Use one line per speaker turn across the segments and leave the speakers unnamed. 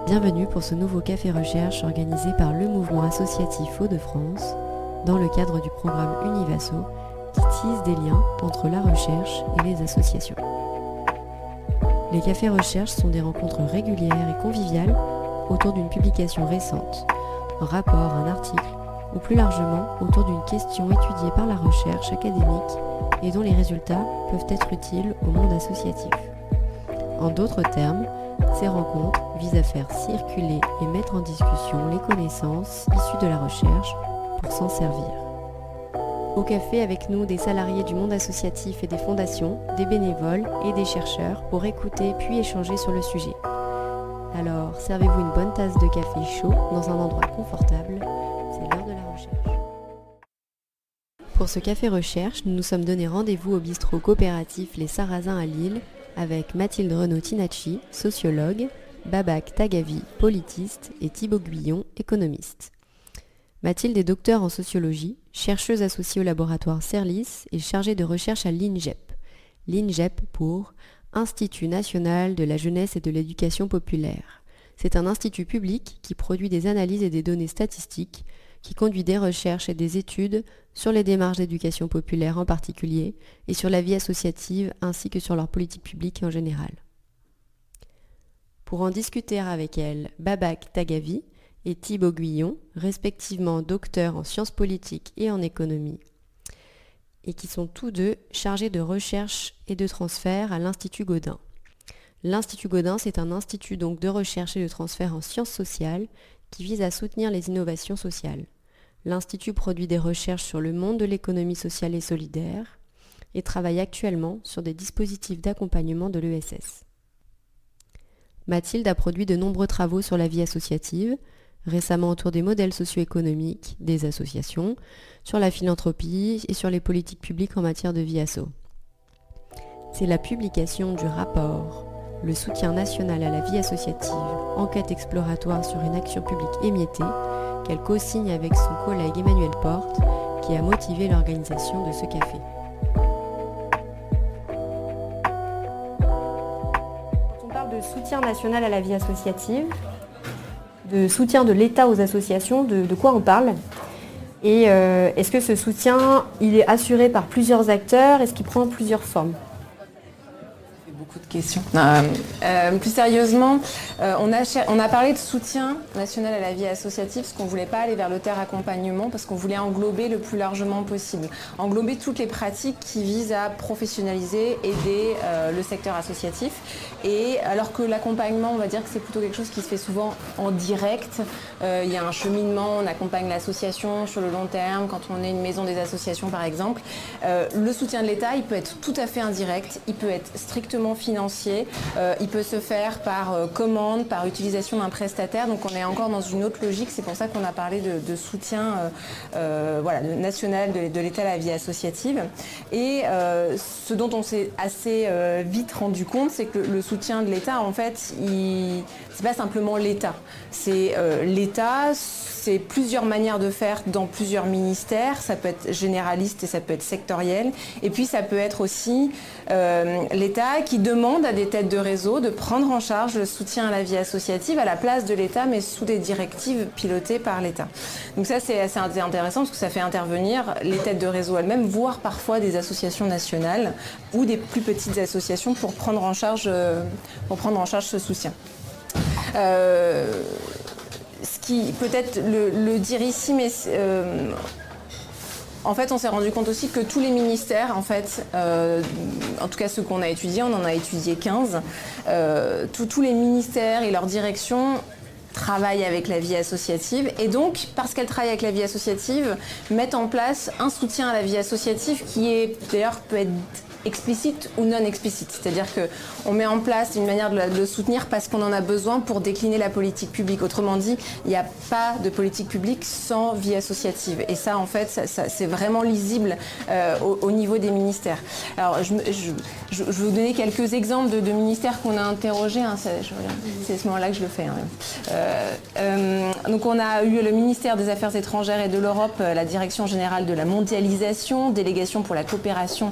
Bienvenue pour ce nouveau Café Recherche organisé par le mouvement associatif Hauts-de-France dans le cadre du programme Univaso qui tisse des liens entre la recherche et les associations. Les Cafés Recherche sont des rencontres régulières et conviviales autour d'une publication récente, un rapport, un article ou plus largement autour d'une question étudiée par la recherche académique et dont les résultats peuvent être utiles au monde associatif. En d'autres termes, ces rencontres visent à faire circuler et mettre en discussion les connaissances issues de la recherche pour s'en servir. Au café avec nous, des salariés du monde associatif et des fondations, des bénévoles et des chercheurs pour écouter puis échanger sur le sujet. Alors, servez-vous une bonne tasse de café chaud dans un endroit confortable, c'est l'heure de la recherche. Pour ce café recherche, nous nous sommes donné rendez-vous au bistrot coopératif Les Sarrasins à Lille avec Mathilde Renaud-Tinacci, sociologue, Babak Tagavi, politiste et Thibaut Guillon, économiste. Mathilde est docteure en sociologie, chercheuse associée au laboratoire CERLIS et chargée de recherche à l'INJEP. L'INJEP pour Institut national de la jeunesse et de l'éducation populaire. C'est un institut public qui produit des analyses et des données statistiques, qui conduit des recherches et des études sur les démarches d'éducation populaire en particulier et sur la vie associative ainsi que sur leur politique publique en général. Pour en discuter avec elle, Babak Tagavi et Thibaut Guillon, respectivement docteurs en sciences politiques et en économie, et qui sont tous deux chargés de recherche et de transfert à l'Institut Gaudin. L'Institut Gaudin, c'est un institut donc de recherche et de transfert en sciences sociales qui vise à soutenir les innovations sociales. L'Institut produit des recherches sur le monde de l'économie sociale et solidaire et travaille actuellement sur des dispositifs d'accompagnement de l'ESS. Mathilde a produit de nombreux travaux sur la vie associative, récemment autour des modèles socio-économiques des associations, sur la philanthropie et sur les politiques publiques en matière de vie asso. C'est la publication du rapport « Le soutien national à la vie associative, enquête exploratoire sur une action publique émiettée » qu'elle co-signe avec son collègue Emmanuel Porte, qui a motivé l'organisation de ce café. Quand on parle de soutien national à la vie associative, de soutien de l'État aux associations, de quoi on parle ? Et est-ce que ce soutien, il est assuré par plusieurs acteurs ? Est-ce qu'il prend plusieurs formes ?
Beaucoup de questions. Plus sérieusement, on a parlé de soutien national à la vie associative parce qu'on ne voulait pas aller vers le terme accompagnement parce qu'on voulait englober le plus largement possible. Englober toutes les pratiques qui visent à professionnaliser, aider le secteur associatif. Et alors que l'accompagnement, on va dire que c'est plutôt quelque chose qui se fait souvent en direct. Il y a un cheminement, on accompagne l'association sur le long terme quand on est une maison des associations par exemple. Le soutien de l'État, il peut être tout à fait indirect, il peut être strictement financier, il peut se faire par commande, par utilisation d'un prestataire, donc on est encore dans une autre logique, c'est pour ça qu'on a parlé de soutien national de l'État à la vie associative. Et ce dont on s'est assez vite rendu compte, c'est que le soutien de l'État, en fait, c'est pas simplement l'État, c'est l'État, c'est plusieurs manières de faire dans plusieurs ministères, ça peut être généraliste et ça peut être sectoriel, et puis ça peut être aussi l'État qui demande à des têtes de réseau de prendre en charge le soutien à la vie associative à la place de l'État, mais sous des directives pilotées par l'État. Donc ça, c'est assez intéressant parce que ça fait intervenir les têtes de réseau elles-mêmes, voire parfois des associations nationales ou des plus petites associations pour prendre en charge ce soutien. Ce qui peut-être le dire ici, mais en fait, on s'est rendu compte aussi que tous les ministères, en fait, en tout cas ceux qu'on a étudiés, on en a étudié 15, tous les ministères et leurs directions travaillent avec la vie associative et donc, parce qu'elles travaillent avec la vie associative, mettent en place un soutien à la vie associative qui est, d'ailleurs, peut être explicite ou non explicite. C'est-à-dire qu'on met en place une manière de le soutenir parce qu'on en a besoin pour décliner la politique publique. Autrement dit, il n'y a pas de politique publique sans vie associative. Et ça, en fait, c'est vraiment lisible au niveau des ministères. Alors, je vais vous donner quelques exemples de ministères qu'on a interrogés. Hein, c'est à ce moment-là que je le fais. Donc, on a eu le ministère des Affaires étrangères et de l'Europe, la Direction générale de la mondialisation, délégation pour la coopération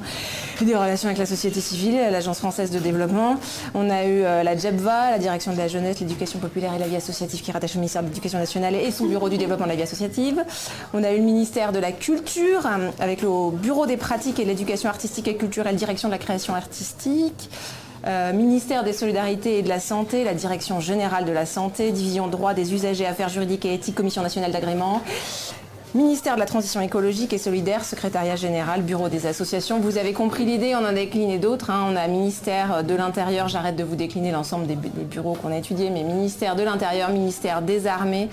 et des relations avec la société civile, l'Agence française de développement. On a eu la JEBVA, la direction de la jeunesse, l'éducation populaire et la vie associative qui rattache au ministère de l'Éducation nationale et son bureau du développement de la vie associative. On a eu le ministère de la Culture avec le bureau des pratiques et de l'éducation artistique et culturelle, direction de la création artistique. Ministère des Solidarités et de la Santé, la Direction Générale de la Santé, Division Droit des Usagers, Affaires Juridiques et Éthique, Commission Nationale d'Agrément. Ministère de la Transition écologique et solidaire, Secrétariat Général, Bureau des associations. Vous avez compris l'idée, on en a décliné d'autres. On a Ministère de l'Intérieur, j'arrête de vous décliner l'ensemble des bureaux qu'on a étudiés, mais Ministère de l'Intérieur, Ministère des Armées,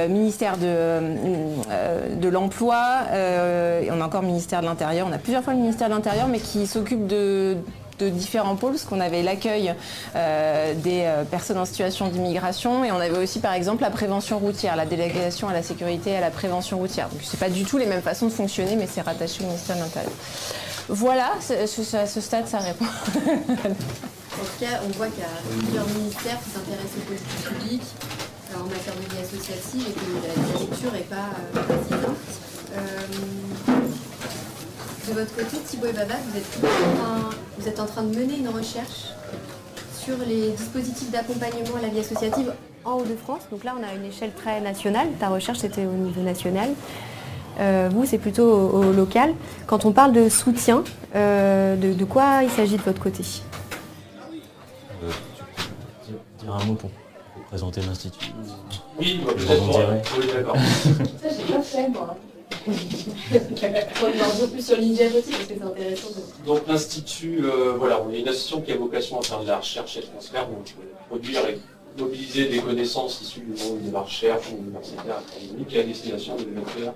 ministère de l'Emploi, et on a encore Ministère de l'Intérieur. On a plusieurs fois le ministère de l'Intérieur, mais qui s'occupe de différents pôles, parce qu'on avait l'accueil des personnes en situation d'immigration et on avait aussi par exemple la prévention routière, la délégation à la sécurité et à la prévention routière. Donc c'est pas du tout les mêmes façons de fonctionner, mais c'est rattaché au ministère de l'Intérieur. Voilà, à ce stade ça répond.
En tout cas, on voit qu'il y a plusieurs ministères qui s'intéressent aux politiques publiques en matière de vie associative et que la lecture n'est pas précise. De votre côté, Thibaut et Baba, vous êtes en train de mener une recherche sur les dispositifs d'accompagnement à la vie associative en Hauts-de-France. Donc là, on a une échelle très nationale. Ta recherche, c'était au niveau national. Vous, c'est plutôt au local. Quand on parle de soutien, de quoi il s'agit de votre côté ?
Tu peux dire un mot pour présenter l'Institut ?
Oui, oui, d'accord.
Ça, j'ai pas fait, moi. On va en dire plus sur l'INGEF aussi parce que c'est intéressant.
Donc l'Institut, on est une association qui a vocation à faire de la recherche et transfert, donc produire et mobiliser des connaissances issues du monde de la recherche universitaire académique à destination des acteurs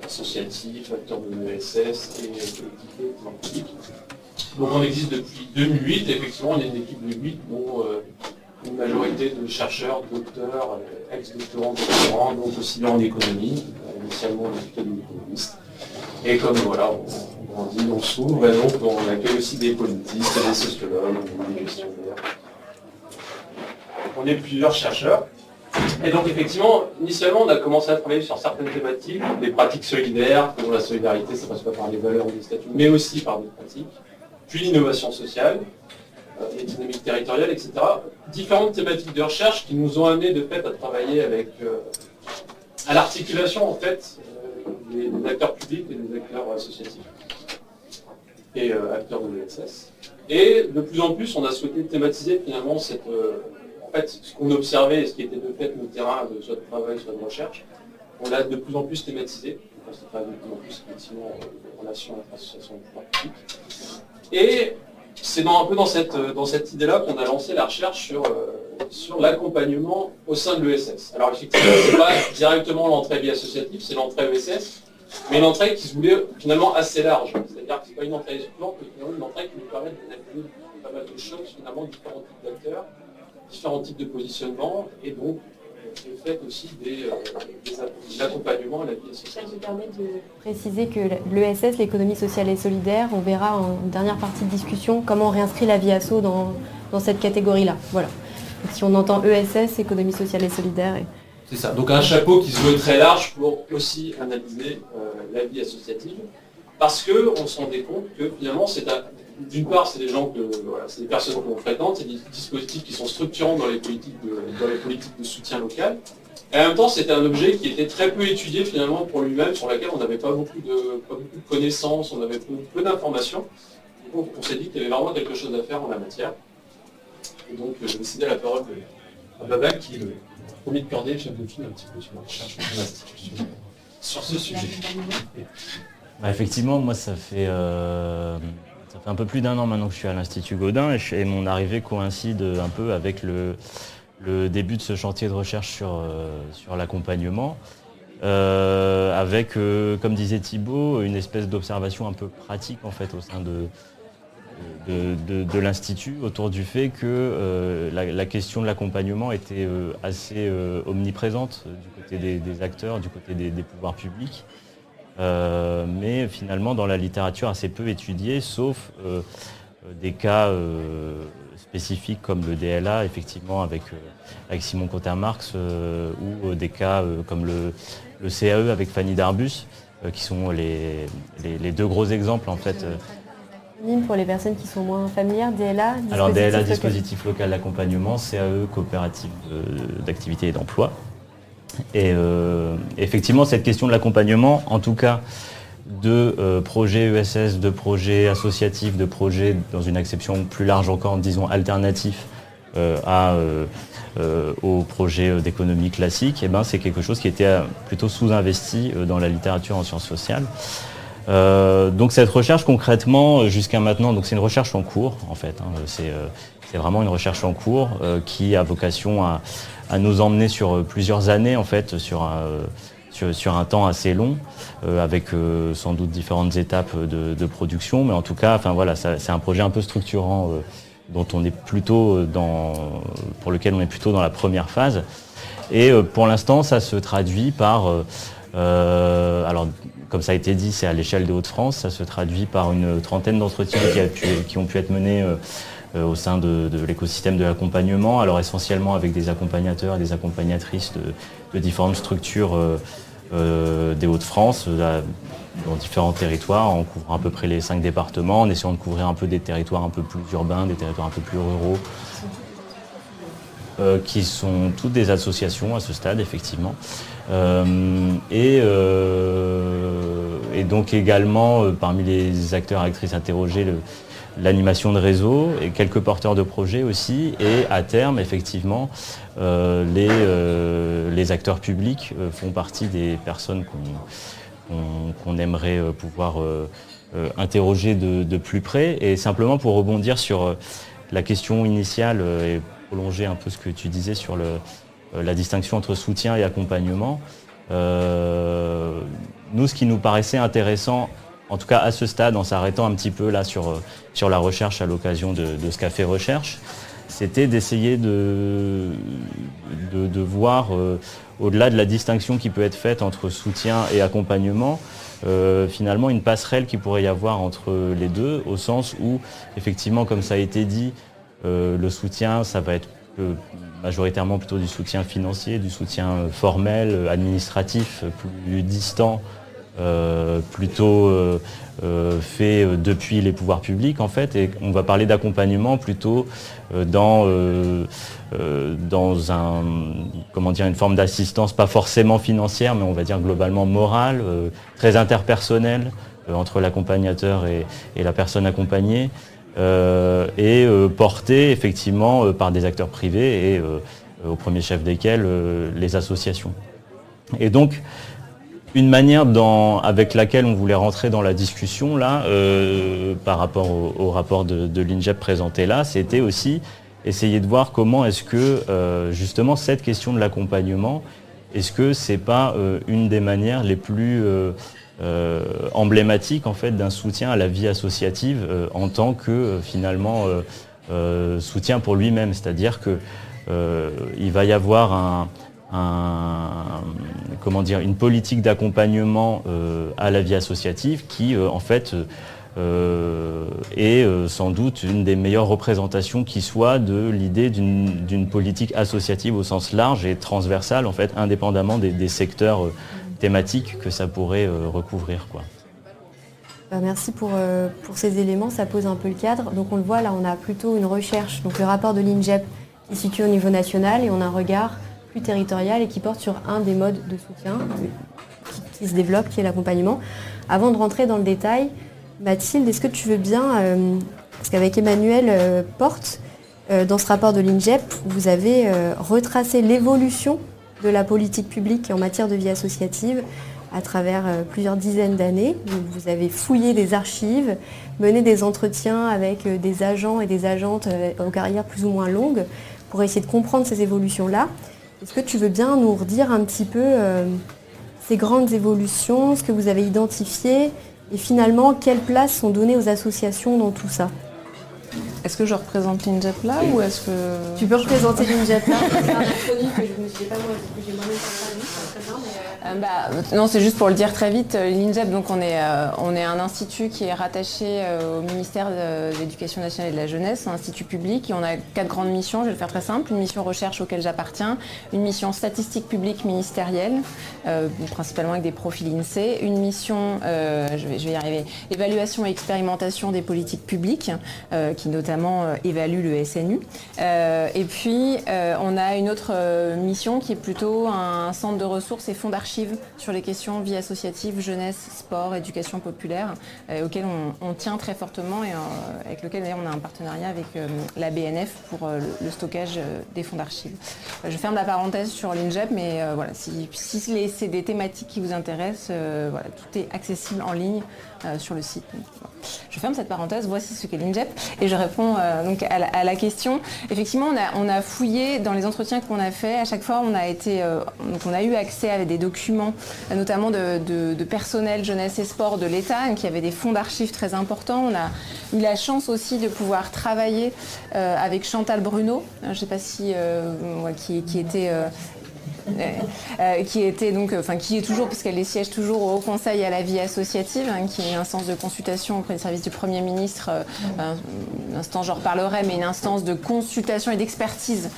associatifs, acteurs de l'ESS et collectivités publiques. Donc on existe depuis 2008, et effectivement on est une équipe de 8 dont une majorité de chercheurs, docteurs, ex-doctorants, doctorants, donc aussi en économie, initialement on est plutôt des économistes. Et comme voilà, on grandit, on s'ouvre, et donc on accueille aussi des politistes, des sociologues, des gestionnaires. On est plusieurs chercheurs. Et donc effectivement, initialement on a commencé à travailler sur certaines thématiques, des pratiques solidaires, dont la solidarité, ça passe pas par les valeurs ou les statuts, mais aussi par des pratiques, puis l'innovation sociale, les dynamiques territoriales, etc. Différentes thématiques de recherche qui nous ont amenés de fait à travailler avec, à l'articulation en fait, des acteurs publics et des acteurs associatifs et acteurs de l'ESS. Et de plus en plus, on a souhaité thématiser finalement cette, en fait, ce qu'on observait et ce qui était de fait nos terrains, soit de travail, soit de recherche, on l'a de plus en plus thématisé. On s'est travaillé de plus en plus effectivement en relation avec l'association de pouvoir public. Et c'est un peu dans cette idée-là qu'on a lancé la recherche sur l'accompagnement au sein de l'ESS. Alors effectivement, ce n'est pas directement l'entrée vie associative, c'est l'entrée ESS, mais une entrée qui se voulait finalement assez large. C'est-à-dire que ce n'est pas une entrée excluante, mais finalement une entrée qui nous permet d'analyser pas mal de choses, finalement différents types d'acteurs, différents types de positionnements, et donc le fait aussi des accompagnements à la vie associative.
Ça me permet de préciser que l'ESS, l'économie sociale et solidaire, on verra en dernière partie de discussion comment on réinscrit la vie asso dans cette catégorie-là. Voilà. Donc, si on entend ESS, économie sociale et solidaire.
C'est ça. Donc un chapeau qui se veut très large pour aussi analyser la vie associative, parce qu'on se rendait compte que finalement d'une part, c'est des gens c'est des personnes que l'on fréquente, c'est des dispositifs qui sont structurants dans les politiques de soutien local. Et en même temps, c'était un objet qui était très peu étudié finalement pour lui-même, sur lequel on n'avait pas beaucoup de connaissances, on avait peu d'informations. Donc on s'est dit qu'il y avait vraiment quelque chose à faire en la matière. Et donc j'ai décidé la parole à Baba, qui est le premier de cordée, chef de file un petit peu sur la recherche de l'institution sur ce sujet.
Effectivement, moi ça fait un peu plus d'1 an maintenant que je suis à l'Institut Gaudin et mon arrivée coïncide un peu avec le début de ce chantier de recherche sur l'accompagnement, avec, comme disait Thibaut, une espèce d'observation un peu pratique en fait au sein de l'Institut autour du fait que la question de l'accompagnement était assez omniprésente du côté des acteurs, du côté des pouvoirs publics. Mais finalement dans la littérature assez peu étudiée, sauf des cas spécifiques comme le DLA, effectivement avec Simon Cotin-Marx, ou des cas comme le CAE avec Fanny Darbus, qui sont les deux gros exemples en fait.
Pour les personnes qui sont moins familières, DLA,
alors DLA, dispositif local d'accompagnement, CAE, coopérative d'activité et d'emploi. Et effectivement, cette question de l'accompagnement, en tout cas de projets ESS, de projets associatifs, de projets dans une acception plus large encore, disons alternatifs aux projets d'économie classique, eh ben, c'est quelque chose qui était plutôt sous-investi dans la littérature en sciences sociales. Donc cette recherche concrètement jusqu'à maintenant, donc c'est une recherche en cours en fait, hein, c'est vraiment une recherche en cours qui a vocation à nous emmener sur plusieurs années en fait, sur un temps assez long, avec sans doute différentes étapes de production, mais en tout cas, enfin voilà, c'est un projet un peu structurant dont on est plutôt pour lequel on est plutôt dans la première phase. Et pour l'instant, ça se traduit par alors, comme ça a été dit, c'est à l'échelle des Hauts-de-France, ça se traduit par une trentaine d'entretiens qui ont pu être menés au sein de l'écosystème de l'accompagnement, alors essentiellement avec des accompagnateurs et des accompagnatrices de différentes structures des Hauts-de-France, dans différents territoires, en couvrant à peu près les 5 départements, en essayant de couvrir un peu des territoires un peu plus urbains, des territoires un peu plus ruraux, qui sont toutes des associations à ce stade, effectivement. Et donc également, parmi les acteurs et actrices interrogés, l'animation de réseau et quelques porteurs de projets aussi, et à terme, effectivement, les acteurs publics font partie des personnes qu'on aimerait pouvoir interroger de plus près. Et simplement pour rebondir sur la question initiale et prolonger un peu ce que tu disais sur la distinction entre soutien et accompagnement, nous, ce qui nous paraissait intéressant, en tout cas à ce stade, en s'arrêtant un petit peu là sur la recherche à l'occasion de ce café recherche, c'était d'essayer de voir, au-delà de la distinction qui peut être faite entre soutien et accompagnement, finalement une passerelle qui pourrait y avoir entre les deux, au sens où, effectivement, comme ça a été dit, le soutien, ça va être majoritairement plutôt du soutien financier, du soutien formel, administratif, plus distant, plutôt fait depuis les pouvoirs publics en fait, et on va parler d'accompagnement plutôt dans une forme d'assistance, pas forcément financière, mais on va dire globalement morale, très interpersonnelle entre l'accompagnateur et la personne accompagnée, et portée effectivement par des acteurs privés et au premier chef desquels les associations. Et donc une manière avec laquelle on voulait rentrer dans la discussion là, par rapport au rapport de l'INJEP présenté là, c'était aussi essayer de voir comment est-ce que justement cette question de l'accompagnement, est-ce que c'est pas une des manières les plus emblématiques en fait d'un soutien à la vie associative en tant que finalement soutien pour lui-même, c'est-à-dire que il va y avoir une politique d'accompagnement à la vie associative qui, en fait, est sans doute une des meilleures représentations qui soit de l'idée d'une politique associative au sens large et transversale, en fait, indépendamment des secteurs thématiques que ça pourrait recouvrir, quoi.
Merci pour ces éléments, ça pose un peu le cadre. Donc on le voit, là on a plutôt une recherche, donc le rapport de l'INJEP qui se situe au niveau national, et on a un regard plus territorial et qui porte sur un des modes de soutien qui se développe, qui est l'accompagnement. Avant de rentrer dans le détail, Mathilde, est-ce que tu veux bien, parce qu'avec Emmanuel Porte, dans ce rapport de l'INJEP, vous avez retracé l'évolution de la politique publique en matière de vie associative à travers plusieurs dizaines d'années. Vous avez fouillé des archives, mené des entretiens avec des agents et des agentes aux carrières plus ou moins longues pour essayer de comprendre ces évolutions-là. Est-ce que tu veux bien nous redire un petit peu ces grandes évolutions, ce que vous avez identifié et finalement quelles places sont données aux associations dans tout ça ?
Est-ce que je représente l'INJEP là ou est-ce que...
Tu peux représenter l'INJEP là. C'est un acronyme que je me suis pas moi, j'ai moi-même pas traduit, c'est très bien.
Non, c'est juste pour le dire très vite. L'INJEP, donc on est un institut qui est rattaché au ministère de l'Éducation nationale et de la jeunesse, un institut public. Et on a 4 grandes missions, je vais le faire très simple. Une mission recherche auquel j'appartiens, une mission statistique publique ministérielle, principalement avec des profils INSEE, une mission, je vais y arriver, évaluation et expérimentation des politiques publiques, qui notamment évalue le SNU. Et puis, on a une autre mission qui est plutôt un centre de ressources et fonds d'archives sur les questions vie associative, jeunesse, sport, éducation populaire, auquel on tient très fortement et avec lequel d'ailleurs on a un partenariat avec la BNF pour le stockage des fonds d'archives. Je ferme la parenthèse sur l'INJEP, mais voilà, si c'est des thématiques qui vous intéressent, voilà, tout est accessible en ligne sur le site. Donc, voilà. Je ferme cette parenthèse, voici ce qu'est l'INJEP et je réponds donc à la question. Effectivement, on a fouillé dans les entretiens qu'on a fait. À chaque fois, on a eu accès à des documents, notamment de personnel jeunesse et sport de l'État, qui avait des fonds d'archives très importants. On a eu la chance aussi de pouvoir travailler avec Chantal Bruno, je ne sais pas si qui était donc, qui est toujours, puisqu'elle les siège toujours au Haut Conseil à la vie associative, qui est une instance de consultation auprès du service du Premier ministre, une instance, j'en reparlerai, mais une instance de consultation et d'expertise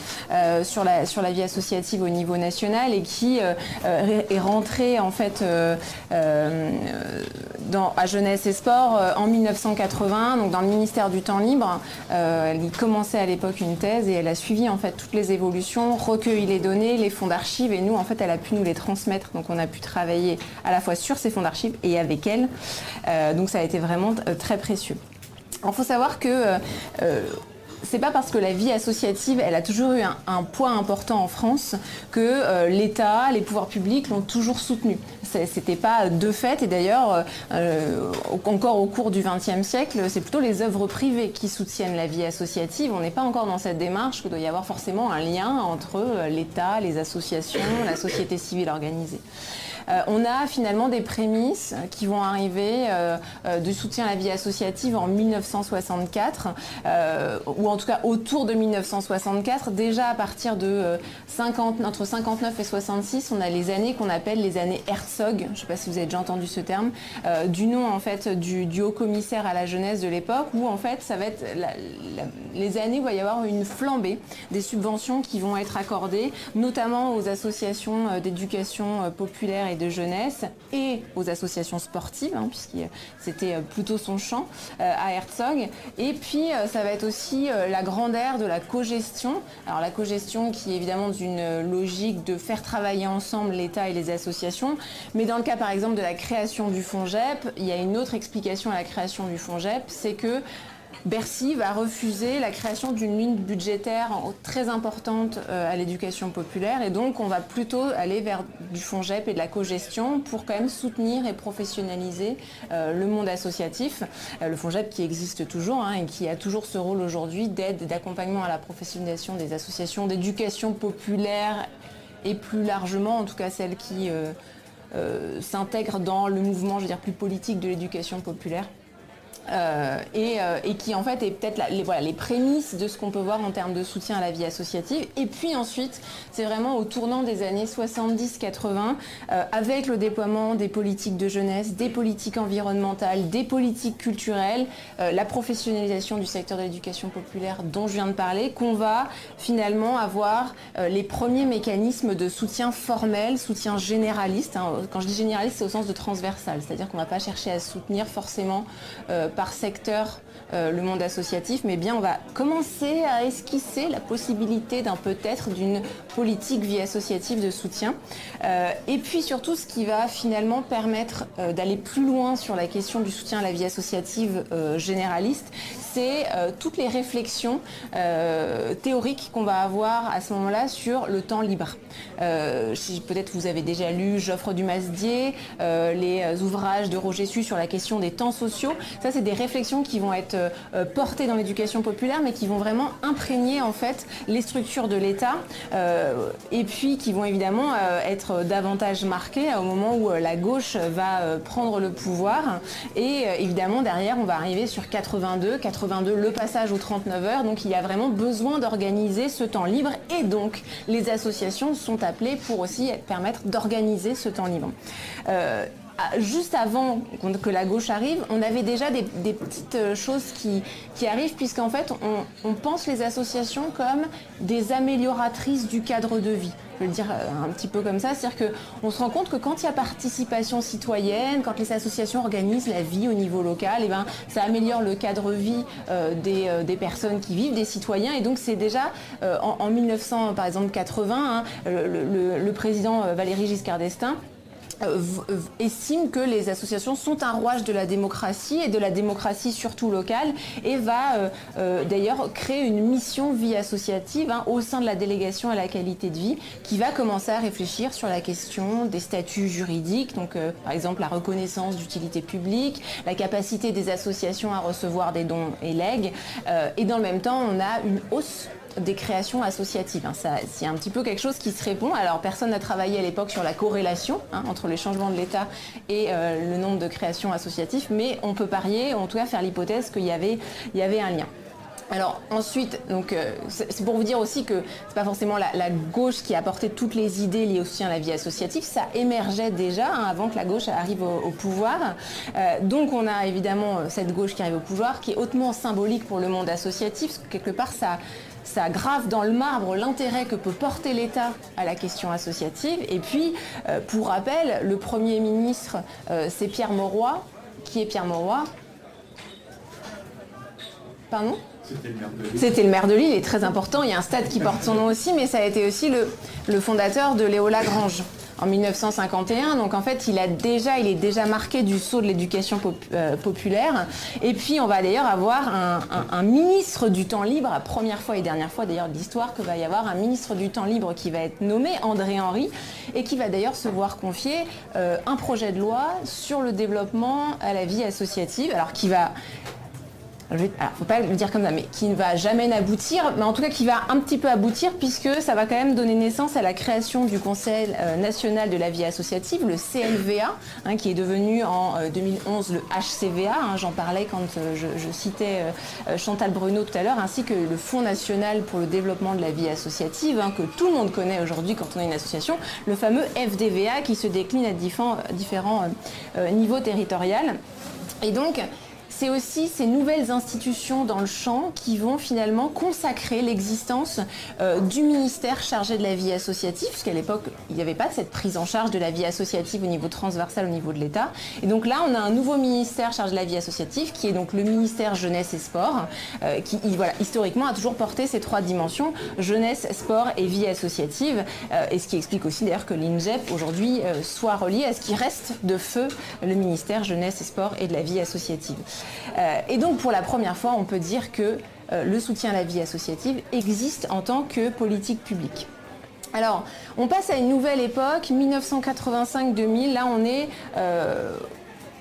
sur la vie associative au niveau national et qui est rentrée en fait à Jeunesse et Sport en 1980, donc dans le ministère du Temps Libre. Elle y commençait à l'époque une thèse et elle a suivi en fait toutes les évolutions, recueilli les données, les fonds d'archives et nous en fait elle a pu nous les transmettre, donc on a pu travailler à la fois sur ces fonds d'archives et avec elle, donc ça a été vraiment très précieux. Il faut savoir que c'est pas parce que la vie associative, elle a toujours eu un poids important en France que l'État, les pouvoirs publics l'ont toujours soutenue. C'était pas de fait, et d'ailleurs, encore au cours du XXe siècle, c'est plutôt les œuvres privées qui soutiennent la vie associative. On n'est pas encore dans cette démarche qu'il doit y avoir forcément un lien entre l'État, les associations, la société civile organisée. On a finalement des prémices qui vont arriver du soutien à la vie associative en 1964, ou en tout cas autour de 1964. Déjà à partir de entre 59 et 66, on a les années qu'on appelle les années Herzog. Je ne sais pas si vous avez déjà entendu ce terme, du nom en fait du haut commissaire à la jeunesse de l'époque, où en fait ça va être les années où il va y avoir une flambée des subventions qui vont être accordées, notamment aux associations d'éducation populaire et de jeunesse et aux associations sportives, puisque c'était plutôt son champ à Herzog. Et puis ça va être aussi la grande ère de la cogestion. Alors la cogestion qui est évidemment d'une logique de faire travailler ensemble l'État et les associations, mais dans le cas par exemple de la création du FONJEP, il y a une autre explication à la création du FONJEP, c'est que Bercy va refuser la création d'une ligne budgétaire très importante à l'éducation populaire et donc on va plutôt aller vers du FONJEP et de la cogestion pour quand même soutenir et professionnaliser le monde associatif. Le FONJEP qui existe toujours et qui a toujours ce rôle aujourd'hui d'aide et d'accompagnement à la professionnalisation des associations d'éducation populaire et plus largement, en tout cas celles qui s'intègrent dans le mouvement, je veux dire, plus politique de l'éducation populaire. Et qui en fait est peut-être les prémices de ce qu'on peut voir en termes de soutien à la vie associative. Et puis ensuite, c'est vraiment au tournant des années 70-80, avec le déploiement des politiques de jeunesse, des politiques environnementales, des politiques culturelles, la professionnalisation du secteur de l'éducation populaire dont je viens de parler, qu'on va finalement avoir les premiers mécanismes de soutien formel, soutien généraliste. Quand je dis généraliste, c'est au sens de transversal, c'est-à-dire qu'on ne va pas chercher à soutenir forcément par secteur le monde associatif, mais bien on va commencer à esquisser la possibilité peut-être d'une politique vie associative de soutien. Et puis surtout ce qui va finalement permettre d'aller plus loin sur la question du soutien à la vie associative généraliste, c'est toutes les réflexions théoriques qu'on va avoir à ce moment-là sur le temps libre. Peut-être vous avez déjà lu Geoffroy Dumasdier, les ouvrages de Roger Su sur la question des temps sociaux. Ça, c'est des réflexions qui vont être portées dans l'éducation populaire, mais qui vont vraiment imprégner en fait les structures de l'État, et puis qui vont évidemment être davantage marquées au moment où la gauche va prendre le pouvoir. Et évidemment derrière on va arriver sur 82, le passage aux 39 heures. Donc il y a vraiment besoin d'organiser ce temps libre, et donc les associations sont appelées pour aussi permettre d'organiser ce temps libre. Juste avant que la gauche arrive, on avait déjà des petites choses qui arrivent, puisqu'en fait on pense les associations comme des amélioratrices du cadre de vie. Je veux le dire un petit peu comme ça, c'est-à-dire qu'on se rend compte que quand il y a participation citoyenne, quand les associations organisent la vie au niveau local, et ben, ça améliore le cadre de vie des personnes qui vivent, des citoyens. Et donc c'est déjà en 1900, par exemple 80, le président Valéry Giscard d'Estaing estime que les associations sont un rouage de la démocratie, et de la démocratie surtout locale, et va d'ailleurs créer une mission vie associative au sein de la délégation à la qualité de vie, qui va commencer à réfléchir sur la question des statuts juridiques, donc par exemple la reconnaissance d'utilité publique, la capacité des associations à recevoir des dons et legs, et dans le même temps on a une hausse des créations associatives. C'est un petit peu quelque chose qui se répond. Alors personne n'a travaillé à l'époque sur la corrélation entre les changements de l'État et le nombre de créations associatives, mais on peut parier, en tout cas faire l'hypothèse qu'il y avait un lien. Alors ensuite, donc c'est pour vous dire aussi que c'est pas forcément la gauche qui a apporté toutes les idées liées au soutien à la vie associative, ça émergeait déjà avant que la gauche arrive au pouvoir. Donc on a évidemment cette gauche qui arrive au pouvoir, qui est hautement symbolique pour le monde associatif, parce que quelque part ça grave dans le marbre l'intérêt que peut porter l'État à la question associative. Et puis, pour rappel, le Premier ministre, c'est Pierre Mauroy. Qui est Pierre Mauroy ? Pardon ? C'était le maire de Lille, il est très important. Il y a un stade qui porte son nom aussi, mais ça a été aussi le fondateur de Léo-Lagrange en 1951. Donc en fait, il est déjà marqué du sceau de l'éducation populaire. Et puis on va d'ailleurs avoir un ministre du temps libre, la première fois et dernière fois d'ailleurs de l'histoire que va y avoir un ministre du temps libre qui va être nommé, André Henry, et qui va d'ailleurs se voir confier un projet de loi sur le développement à la vie associative, alors qui va... Alors, faut pas le dire comme ça, mais qui ne va jamais aboutir, mais en tout cas qui va un petit peu aboutir, puisque ça va quand même donner naissance à la création du Conseil national de la vie associative, le CNVA, qui est devenu en 2011 le HCVA. J'en parlais quand je citais Chantal Bruno tout à l'heure, ainsi que le Fonds national pour le développement de la vie associative, que tout le monde connaît aujourd'hui quand on est une association, le fameux FDVA qui se décline à différents niveaux territoriaux. Et donc, c'est aussi ces nouvelles institutions dans le champ qui vont finalement consacrer l'existence du ministère chargé de la vie associative, puisqu'à l'époque, il n'y avait pas cette prise en charge de la vie associative au niveau transversal, au niveau de l'État. Et donc là, on a un nouveau ministère chargé de la vie associative, qui est donc le ministère Jeunesse et Sport, qui historiquement a toujours porté ces trois dimensions, jeunesse, sport et vie associative, et ce qui explique aussi d'ailleurs que l'INJEP aujourd'hui soit relié à ce qui reste de feu le ministère Jeunesse et Sport et de la vie associative. Et donc pour la première fois, on peut dire que le soutien à la vie associative existe en tant que politique publique. Alors, on passe à une nouvelle époque, 1985-2000, là on est...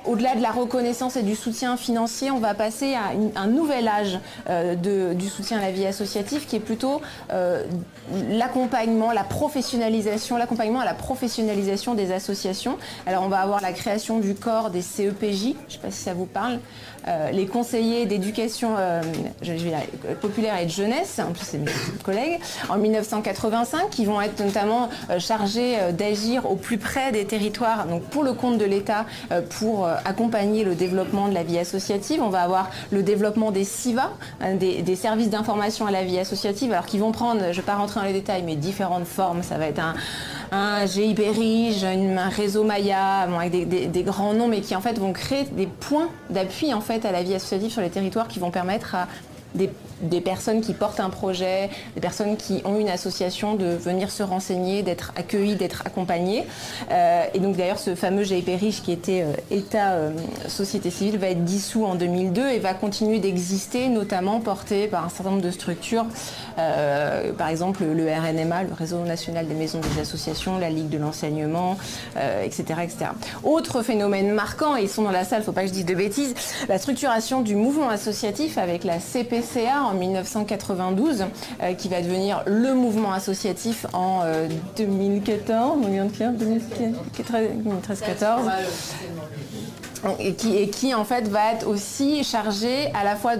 au-delà de la reconnaissance et du soutien financier, on va passer à un nouvel âge du soutien à la vie associative, qui est plutôt l'accompagnement, l'accompagnement à la professionnalisation des associations. Alors on va avoir la création du corps des CEPJ, je ne sais pas si ça vous parle, les conseillers d'éducation populaire et de jeunesse, en plus c'est mes collègues, en 1985, qui vont être notamment chargés d'agir au plus près des territoires, donc pour le compte de l'État, pour accompagner le développement de la vie associative. On va avoir le développement des SIVA, des services d'information à la vie associative, alors qui vont prendre, je ne vais pas rentrer dans les détails, mais différentes formes. Ça va être un GIP Rige, un réseau Maya, avec des grands noms, mais qui en fait vont créer des points d'appui en fait à la vie associative sur les territoires, qui vont permettre des personnes qui portent un projet, des personnes qui ont une association, de venir se renseigner, d'être accueillis, d'être accompagnés. Et donc d'ailleurs ce fameux GIP Riche qui était État société civile va être dissous en 2002 et va continuer d'exister, notamment porté par un certain nombre de structures, par exemple le RNMA, le Réseau national des maisons des associations, la Ligue de l'enseignement, etc., etc. Autre phénomène marquant, et ils sont dans la salle, il ne faut pas que je dise de bêtises, la structuration du mouvement associatif avec la CPCA en 1992, qui va devenir le mouvement associatif en 2014, 2013-14. Et qui en fait va être aussi chargé à la fois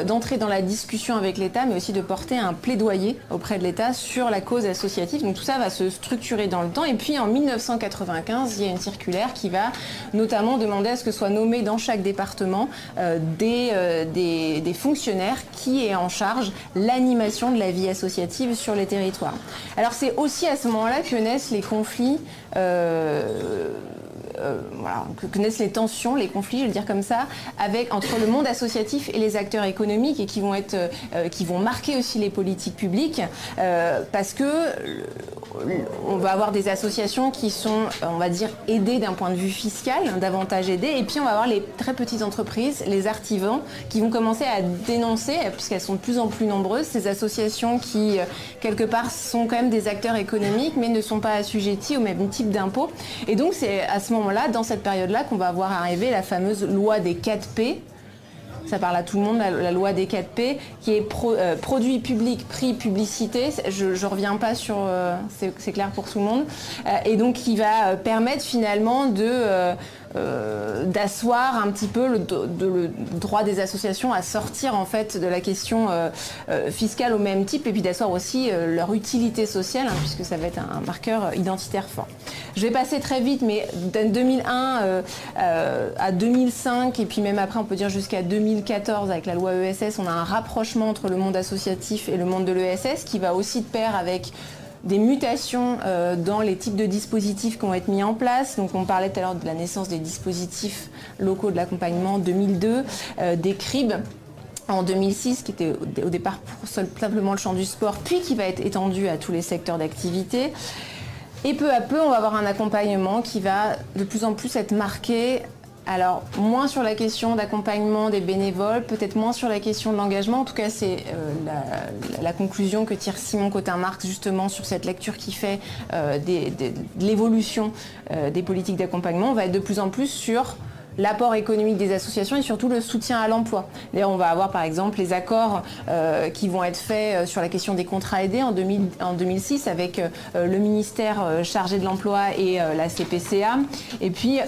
d'entrer dans la discussion avec l'État, mais aussi de porter un plaidoyer auprès de l'État sur la cause associative. Donc tout ça va se structurer dans le temps. Et puis en 1995, il y a une circulaire qui va notamment demander à ce que soient nommés dans chaque département des fonctionnaires qui aient en charge l'animation de la vie associative sur les territoires. Alors c'est aussi à ce moment-là que naissent les conflits que naissent les tensions, les conflits, je vais le dire comme ça, entre le monde associatif et les acteurs économiques et qui vont marquer aussi les politiques publiques parce que on va avoir des associations qui sont, on va dire, aidées d'un point de vue fiscal, davantage aidées, et puis on va avoir les très petites entreprises, les artisans, qui vont commencer à dénoncer, puisqu'elles sont de plus en plus nombreuses, ces associations qui, quelque part, sont quand même des acteurs économiques, mais ne sont pas assujettis au même type d'impôts. Et donc c'est à ce moment-là, dans cette période-là, qu'on va voir arriver la fameuse loi des 4P. Ça parle à tout le monde, la loi des 4P, qui est produit public, prix, publicité. Je ne reviens pas sur... c'est clair pour tout le monde. Et donc, qui va permettre finalement d'asseoir un petit peu le droit des associations à sortir en fait de la question fiscale au même type, et puis d'asseoir aussi leur utilité sociale, puisque ça va être un marqueur identitaire fort. Je vais passer très vite, mais de 2001 à 2005, et puis même après on peut dire jusqu'à 2014 avec la loi ESS, on a un rapprochement entre le monde associatif et le monde de l'ESS qui va aussi de pair avec des mutations dans les types de dispositifs qui vont être mis en place. Donc on parlait tout à l'heure de la naissance des dispositifs locaux de l'accompagnement en 2002, des CRIB en 2006, qui était au départ pour simplement le champ du sport, puis qui va être étendu à tous les secteurs d'activité. Et peu à peu, on va avoir un accompagnement qui va de plus en plus être marqué. Alors, moins sur la question d'accompagnement des bénévoles, peut-être moins sur la question de l'engagement. En tout cas, c'est la conclusion que tire Simon Cotin-Marx justement sur cette lecture qui fait de l'évolution des politiques d'accompagnement. On va être de plus en plus sur l'apport économique des associations et surtout le soutien à l'emploi. D'ailleurs, on va avoir par exemple les accords qui vont être faits sur la question des contrats aidés en 2006 avec le ministère chargé de l'emploi et la CPCA. Et puis,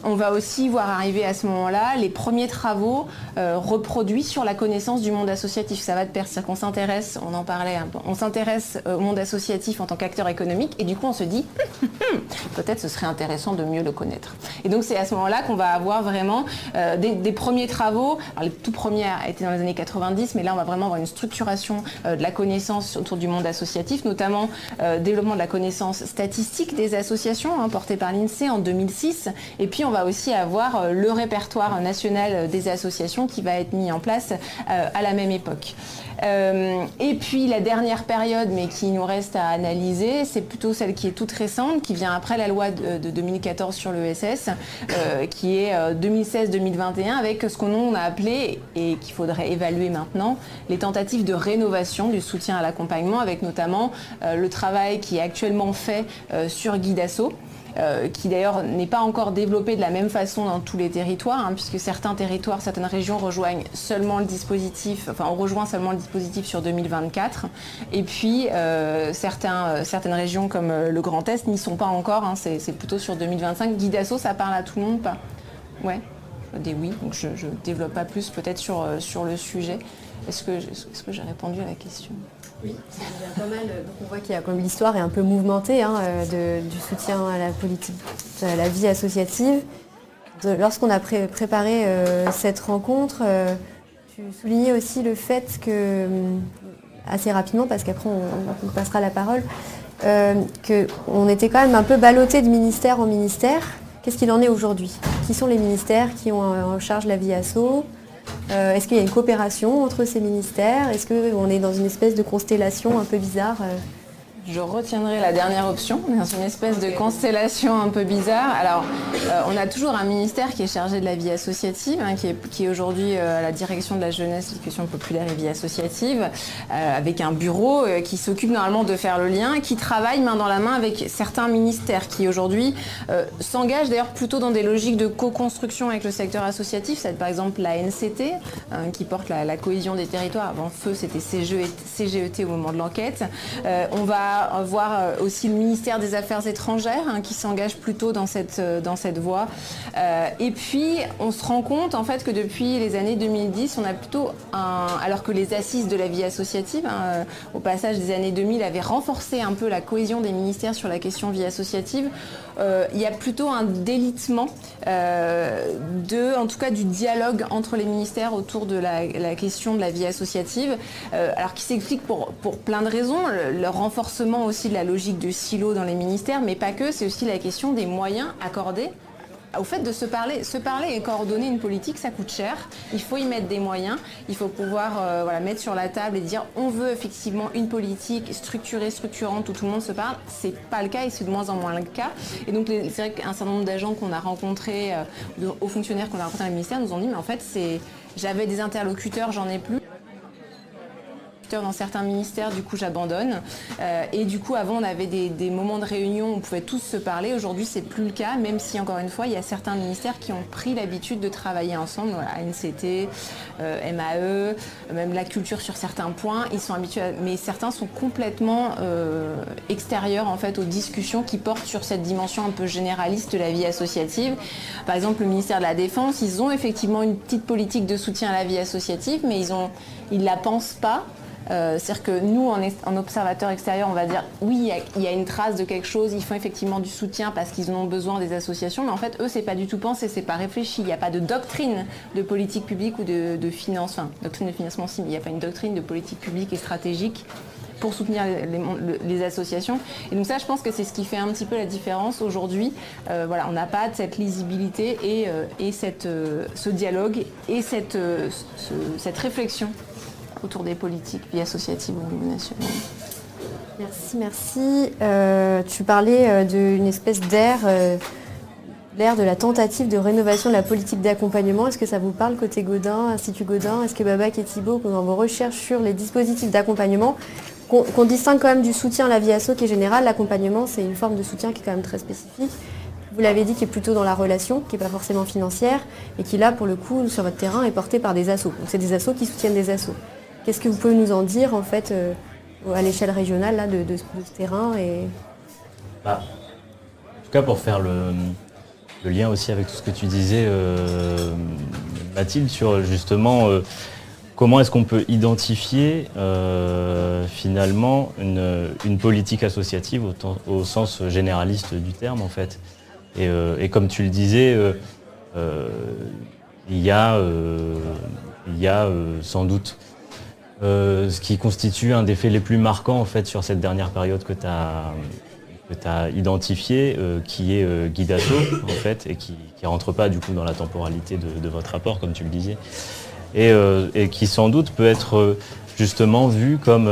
on va aussi voir arriver à ce moment-là les premiers travaux reproduits sur la connaissance du monde associatif. Ça va de pair, c'est-à-dire qu'on s'intéresse, on en parlait un peu, on s'intéresse au monde associatif en tant qu'acteur économique et du coup on se dit peut-être ce serait intéressant de mieux le connaître. Et donc c'est à ce moment-là qu'on va avoir vraiment des premiers travaux. Alors, les tout premiers étaient dans les années 90, mais là on va vraiment avoir une structuration de la connaissance autour du monde associatif, notamment développement de la connaissance statistique des associations portée par l'INSEE en 2006. Et puis on va aussi avoir le répertoire national des associations qui va être mis en place à la même époque. Et puis la dernière période, mais qui nous reste à analyser, c'est plutôt celle qui est toute récente, qui vient après la loi de 2014 sur l'ESS, qui est 2016-2021, avec ce qu'on a appelé, et qu'il faudrait évaluer maintenant, les tentatives de rénovation du soutien à l'accompagnement, avec notamment le travail qui est actuellement fait sur Guidasso, qui d'ailleurs n'est pas encore développé de la même façon dans tous les territoires, puisque certains territoires, certaines régions rejoignent seulement le dispositif, on rejoint seulement le dispositif sur 2024, et puis certaines régions comme le Grand Est n'y sont pas encore, c'est plutôt sur 2025. Guidasso, ça parle à tout le monde, pas ? Ouais, des oui, donc je ne développe pas plus peut-être sur le sujet. Est-ce que j'ai répondu à la question ?
Oui, c'est déjà pas mal. Donc on voit qu'il y a comme l'histoire est un peu mouvementée du soutien à la politique, à la vie associative. Lorsqu'on a préparé cette rencontre, tu soulignais aussi le fait que, assez rapidement, parce qu'après on passera la parole, qu'on était quand même un peu ballotté de ministère en ministère. Qu'est-ce qu'il en est aujourd'hui ? Qui sont les ministères qui ont en charge la vie asso ? Est-ce qu'il y a une coopération entre ces ministères? Est-ce qu'on est dans une espèce de constellation un peu bizarre?
Je retiendrai la dernière option, dans une espèce de constellation un peu bizarre. Alors, on a toujours un ministère qui est chargé de la vie associative, qui est aujourd'hui à la direction de la jeunesse, l'éducation populaire et vie associative, avec un bureau qui s'occupe normalement de faire le lien, qui travaille main dans la main avec certains ministères qui aujourd'hui s'engagent d'ailleurs plutôt dans des logiques de co-construction avec le secteur associatif. C'est par exemple la NCT, qui porte la cohésion des territoires. Avant feu, c'était CGET au moment de l'enquête. On va voir aussi le ministère des Affaires étrangères qui s'engage plutôt dans cette voie. Et puis, on se rend compte en fait que depuis les années 2010, on a plutôt alors que les assises de la vie associative, au passage des années 2000, avaient renforcé un peu la cohésion des ministères sur la question vie associative, il y a plutôt un délitement en tout cas du dialogue entre les ministères autour de la question de la vie associative, alors qui s'explique pour plein de raisons, le renforcement aussi de la logique de silo dans les ministères, mais pas que, c'est aussi la question des moyens accordés au fait de se parler et coordonner une politique, ça coûte cher. Il faut y mettre des moyens. Il faut pouvoir mettre sur la table et dire on veut effectivement une politique structurée, structurante où tout le monde se parle. C'est pas le cas et c'est de moins en moins le cas. Et donc c'est vrai qu'un certain nombre d'agents qu'on a rencontrés, de hauts fonctionnaires qu'on a rencontrés dans le ministère, nous ont dit mais en fait j'avais des interlocuteurs, j'en ai plus. Dans certains ministères, du coup, j'abandonne. Et du coup, avant, on avait des moments de réunion où on pouvait tous se parler. Aujourd'hui, c'est plus le cas, même si, encore une fois, il y a certains ministères qui ont pris l'habitude de travailler ensemble. Voilà, ANCT, MAE, même la culture sur certains points. Ils sont habitués, mais certains sont complètement extérieurs, en fait, aux discussions qui portent sur cette dimension un peu généraliste de la vie associative. Par exemple, le ministère de la Défense, ils ont effectivement une petite politique de soutien à la vie associative, mais ils la pensent pas. C'est-à-dire que nous, en observateur extérieur, on va dire oui, il y a une trace de quelque chose, ils font effectivement du soutien parce qu'ils ont besoin des associations, mais en fait, eux, c'est pas du tout pensé, c'est pas réfléchi. Il n'y a pas de doctrine de politique publique ou de finance, enfin, doctrine de financement, si, mais il n'y a pas une doctrine de politique publique et stratégique pour soutenir les associations. Et donc ça, je pense que c'est ce qui fait un petit peu la différence aujourd'hui. On n'a pas cette lisibilité et ce dialogue et cette réflexion autour des politiques vie associative au niveau national.
Merci. Tu parlais d'une espèce d'ère de la tentative de rénovation de la politique d'accompagnement. Est-ce que ça vous parle côté Gaudin, Institut Gaudin? Est-ce que Babak et Thibault, dans vos recherches sur les dispositifs d'accompagnement, qu'on distingue quand même du soutien à la vie asso qui est général, l'accompagnement c'est une forme de soutien qui est quand même très spécifique. Vous l'avez dit, qui est plutôt dans la relation, qui n'est pas forcément financière, et qui là, pour le coup, sur votre terrain, est porté par des assos. Donc c'est des assos qui soutiennent des assos. Qu'est-ce que vous pouvez nous en dire, en fait, à l'échelle régionale là, de ce terrain
En tout cas, pour faire le lien aussi avec tout ce que tu disais, Mathilde, sur justement comment est-ce qu'on peut identifier finalement une politique associative au sens généraliste du terme, en fait. Et comme tu le disais, il y a sans doute ce qui constitue un des faits les plus marquants en fait sur cette dernière période que tu as identifié, qui est Guidasso en fait, et qui rentre pas du coup dans la temporalité de votre rapport comme tu le disais, et qui sans doute peut être justement vu comme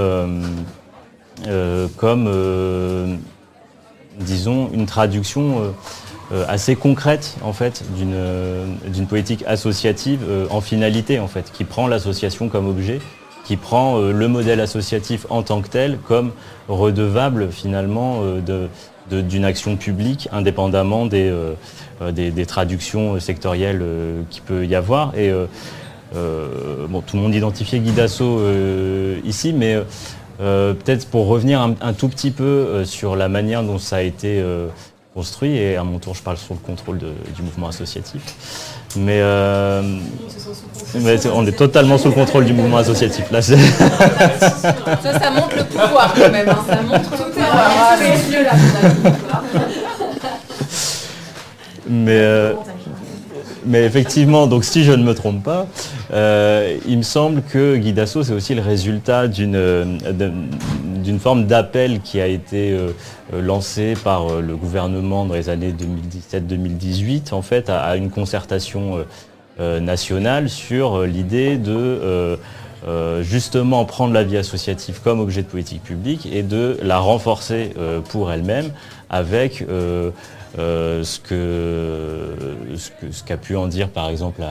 disons une traduction assez concrète en fait d'une politique associative en finalité en fait, qui prend l'association comme objet, qui prend le modèle associatif en tant que tel comme redevable finalement d'une action publique indépendamment des traductions sectorielles qu'il peut y avoir. Et tout le monde identifiait Guidasso ici, mais peut-être pour revenir un tout petit peu sur la manière dont ça a été construit, et à mon tour je parle sous le contrôle du mouvement associatif. Mais on est totalement sous le contrôle du mouvement associatif. Là,
ça montre le pouvoir quand même. Ça montre le pouvoir.
Mais effectivement, donc si je ne me trompe pas, il me semble que Guidasso, c'est aussi le résultat d'une forme d'appel qui a été lancé par le gouvernement dans les années 2017-2018, en fait, à une concertation nationale sur l'idée de justement prendre la vie associative comme objet de politique publique et de la renforcer pour elle-même avec ce qu'a pu en dire par exemple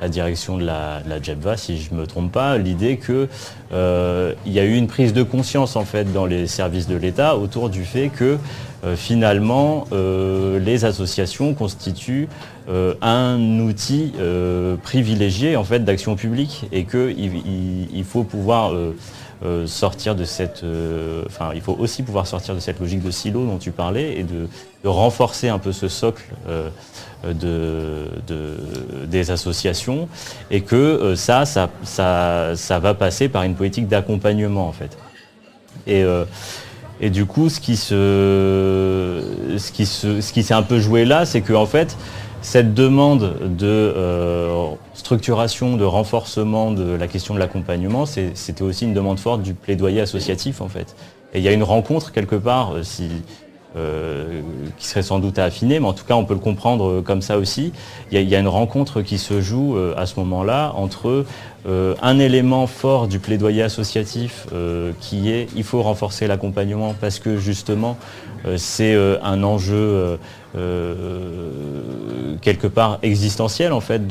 la direction de la JEPVA, si je ne me trompe pas, l'idée qu'il y a eu une prise de conscience en fait dans les services de l'État autour du fait que finalement les associations constituent un outil privilégié en fait d'action publique et qu'il faut pouvoir sortir de cette, il faut aussi pouvoir sortir de cette logique de silo dont tu parlais et de renforcer un peu ce socle des associations et que ça va passer par une politique d'accompagnement en fait. Et du coup, ce qui s'est un peu joué là, c'est que en fait, cette demande de structuration, de renforcement de la question de l'accompagnement, c'était aussi une demande forte du plaidoyer associatif en fait. Et il y a une rencontre quelque part, qui serait sans doute à affiner, mais en tout cas on peut le comprendre comme ça aussi. Il y a une rencontre qui se joue à ce moment-là entre un élément fort du plaidoyer associatif qui est il faut renforcer l'accompagnement parce que justement c'est un enjeu quelque part existentiel en fait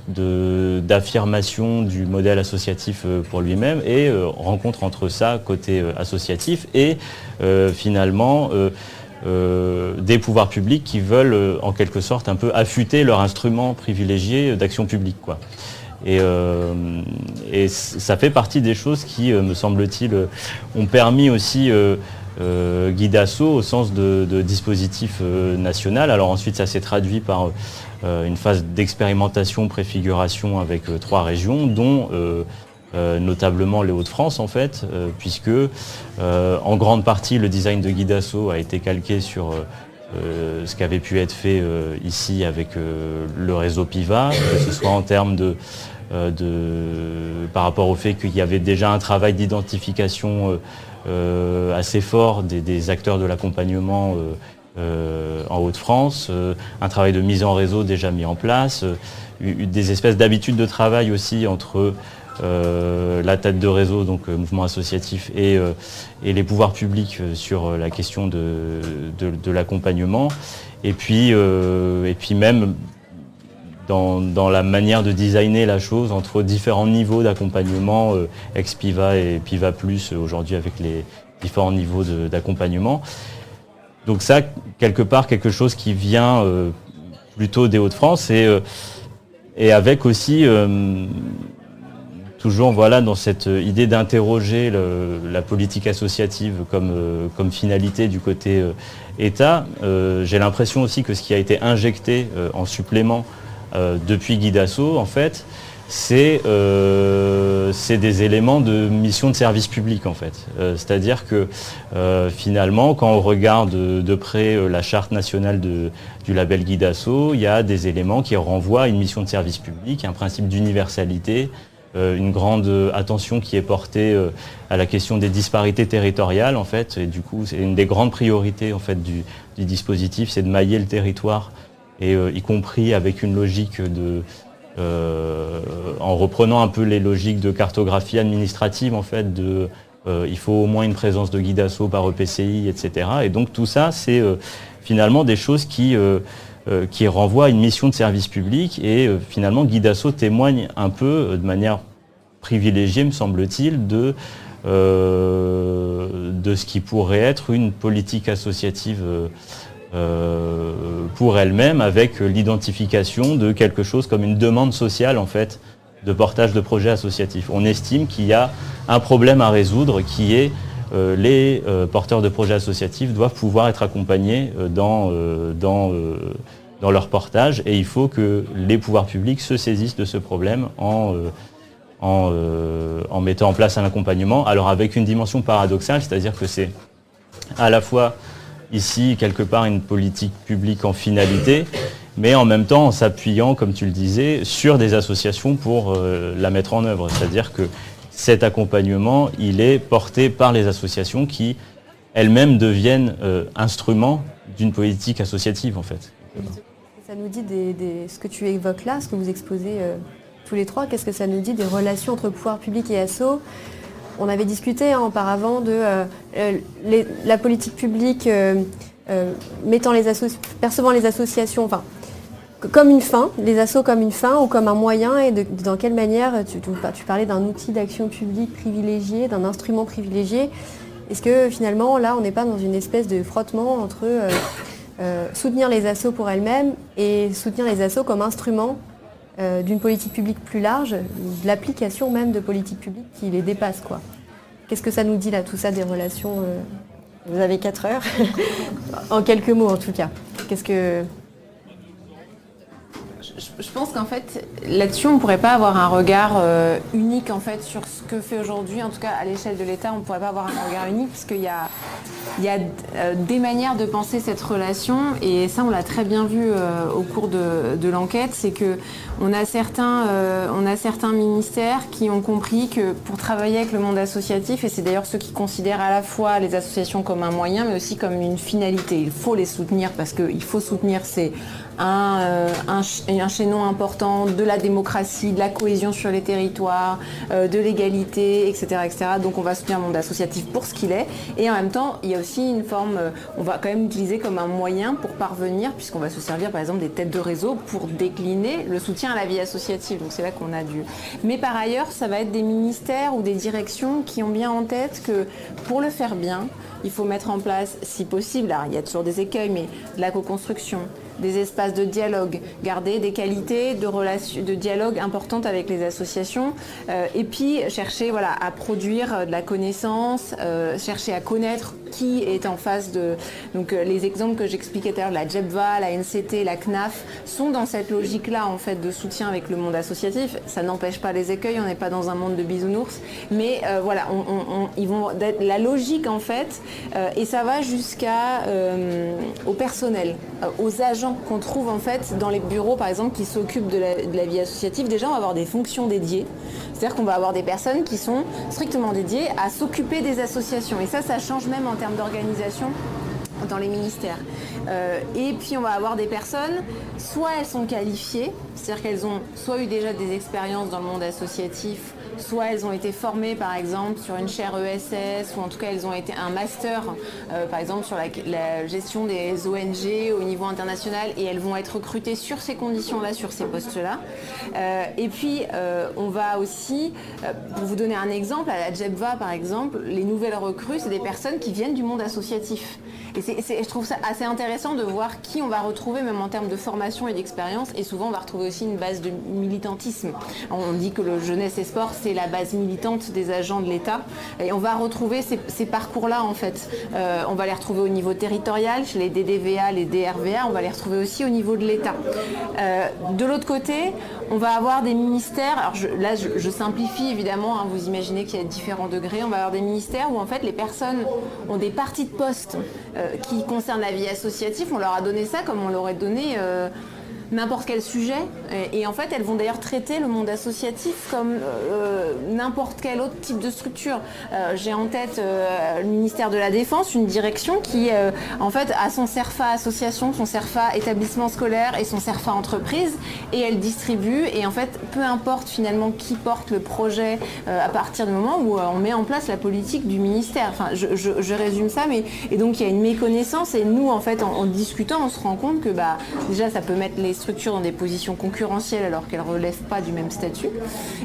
d'affirmation du modèle associatif pour lui-même et rencontre entre ça côté associatif et finalement des pouvoirs publics qui veulent en quelque sorte un peu affûter leur instrument privilégié d'action publique quoi. Et ça fait partie des choses qui, me semble-t-il, ont permis aussi Guid'Asso au sens de dispositif national. Alors ensuite, ça s'est traduit par une phase d'expérimentation, préfiguration avec 3 régions, dont notablement les Hauts-de-France en fait, puisque en grande partie le design de Guid'Asso a été calqué sur ce qui avait pu être fait ici avec le réseau PIVA, que ce soit en termes par rapport au fait qu'il y avait déjà un travail d'identification assez fort des acteurs de l'accompagnement en Hauts-de-France, un travail de mise en réseau déjà mis en place, des espèces d'habitudes de travail aussi entre la tête de réseau, donc mouvement associatif, et les pouvoirs publics sur la question de l'accompagnement. Et puis même dans la manière de designer la chose entre différents niveaux d'accompagnement, ex-PIVA et PIVA+, aujourd'hui avec les différents niveaux d'accompagnement. Donc ça, quelque part, quelque chose qui vient plutôt des Hauts-de-France et avec aussi toujours voilà, dans cette idée d'interroger la politique associative comme finalité du côté État. J'ai l'impression aussi que ce qui a été injecté en supplément depuis Guid'Asso, en fait, c'est des éléments de mission de service public, en fait. C'est-à-dire que finalement, quand on regarde de près la charte nationale du label Guid'Asso, il y a des éléments qui renvoient à une mission de service public, un principe d'universalité, une grande attention qui est portée à la question des disparités territoriales, en fait. Et du coup, c'est une des grandes priorités, en fait, du dispositif, c'est de mailler le territoire, et y compris avec une logique en reprenant un peu les logiques de cartographie administrative, en fait, il faut au moins une présence de Guid'Asso par EPCI, etc. Et donc tout ça, c'est finalement des choses qui renvoient à une mission de service public, et finalement Guid'Asso témoigne un peu, de manière privilégiée, me semble-t-il, de ce qui pourrait être une politique associative pour elle-même, avec l'identification de quelque chose comme une demande sociale, en fait, de portage de projets associatifs. On estime qu'il y a un problème à résoudre qui est les porteurs de projets associatifs doivent pouvoir être accompagnés dans leur portage, et il faut que les pouvoirs publics se saisissent de ce problème en mettant en place un accompagnement. Alors avec une dimension paradoxale, c'est-à-dire que c'est à la fois ici, quelque part, une politique publique en finalité, mais en même temps en s'appuyant, comme tu le disais, sur des associations pour la mettre en œuvre. C'est-à-dire que cet accompagnement, il est porté par les associations qui, elles-mêmes, deviennent instruments d'une politique associative, en fait.
Ça nous dit ce que tu évoques là, ce que vous exposez tous les trois, qu'est-ce que ça nous dit des relations entre pouvoir public et asso? On avait discuté auparavant de la politique publique percevant les associations comme une fin, les assos comme une fin ou comme un moyen, et dans quelle manière tu parlais d'un outil d'action publique privilégié, d'un instrument privilégié. Est-ce que finalement là on n'est pas dans une espèce de frottement entre soutenir les assos pour elles-mêmes et soutenir les assos comme instrument d'une politique publique plus large, de l'application même de politiques publiques qui les dépassent, quoi. Qu'est-ce que ça nous dit là, tout ça, des relations Vous avez 4 heures, en quelques mots en tout cas. Qu'est-ce que...
Je pense qu'en fait, là-dessus, on ne pourrait pas avoir un regard unique en fait sur ce que fait aujourd'hui, en tout cas à l'échelle de l'État, on ne pourrait pas avoir un regard unique, parce qu'il y a des manières de penser cette relation, et ça on l'a très bien vu au cours de l'enquête, c'est que on a certains ministères qui ont compris que pour travailler avec le monde associatif, et c'est d'ailleurs ceux qui considèrent à la fois les associations comme un moyen, mais aussi comme une finalité, il faut les soutenir, parce qu'il faut soutenir un chaînon important de la démocratie, de la cohésion sur les territoires, de l'égalité, etc., etc. Donc on va soutenir le monde associatif pour ce qu'il est. Et en même temps, il y a aussi une forme, on va quand même l'utiliser comme un moyen pour parvenir, puisqu'on va se servir par exemple des têtes de réseau pour décliner le soutien à la vie associative. Donc c'est là qu'on a dû... Mais par ailleurs, ça va être des ministères ou des directions qui ont bien en tête que pour le faire bien, il faut mettre en place, si possible, alors il y a toujours des écueils, mais de la co-construction, des espaces de dialogue, garder des qualités de dialogue importantes avec les associations, et puis chercher à produire de la connaissance, chercher à connaître qui est en face de... Donc les exemples que j'expliquais tout à l'heure, la JEBVA, la NCT, la CNAF, sont dans cette logique-là en fait de soutien avec le monde associatif. Ça n'empêche pas les écueils, on n'est pas dans un monde de bisounours, mais ils vont la logique en fait, et ça va jusqu'à au personnel, aux agents qu'on trouve en fait dans les bureaux par exemple qui s'occupent de la vie associative. Déjà on va avoir des fonctions dédiées, c'est-à-dire qu'on va avoir des personnes qui sont strictement dédiées à s'occuper des associations, et ça change même en termes d'organisation dans les ministères. Et puis on va avoir des personnes, soit elles sont qualifiées, c'est-à-dire qu'elles ont soit eu déjà des expériences dans le monde associatif, soit elles ont été formées par exemple sur une chaire ESS, ou en tout cas elles ont été un master par exemple sur la gestion des ONG au niveau international, et elles vont être recrutées sur ces conditions-là, sur ces postes-là. Et puis on va aussi, pour vous donner un exemple, à la JEBVA par exemple, les nouvelles recrues, c'est des personnes qui viennent du monde associatif. Et je trouve ça assez intéressant de voir qui on va retrouver, même en termes de formation et d'expérience. Et souvent, on va retrouver aussi une base de militantisme. On dit que le jeunesse et sport, c'est la base militante des agents de l'État. Et on va retrouver ces parcours-là, en fait. On va les retrouver au niveau territorial, chez les DDVA, les DRVA. On va les retrouver aussi au niveau de l'État. De l'autre côté, on va avoir des ministères. Alors je simplifie, évidemment. Hein, vous imaginez qu'il y a différents degrés. On va avoir des ministères où, en fait, les personnes ont des parties de poste qui concernent la vie associative. On leur a donné ça comme on leur aurait donné n'importe quel sujet, et en fait elles vont d'ailleurs traiter le monde associatif comme n'importe quel autre type de structure. J'ai en tête le ministère de la Défense, une direction qui en fait a son CERFA association, son CERFA établissement scolaire et son CERFA entreprise, et elle distribue, et en fait peu importe finalement qui porte le projet à partir du moment où on met en place la politique du ministère. Enfin je résume ça, mais et donc il y a une méconnaissance, et nous en fait en discutant on se rend compte que déjà ça peut mettre les structures dans des positions concurrentielles alors qu'elles ne relèvent pas du même statut.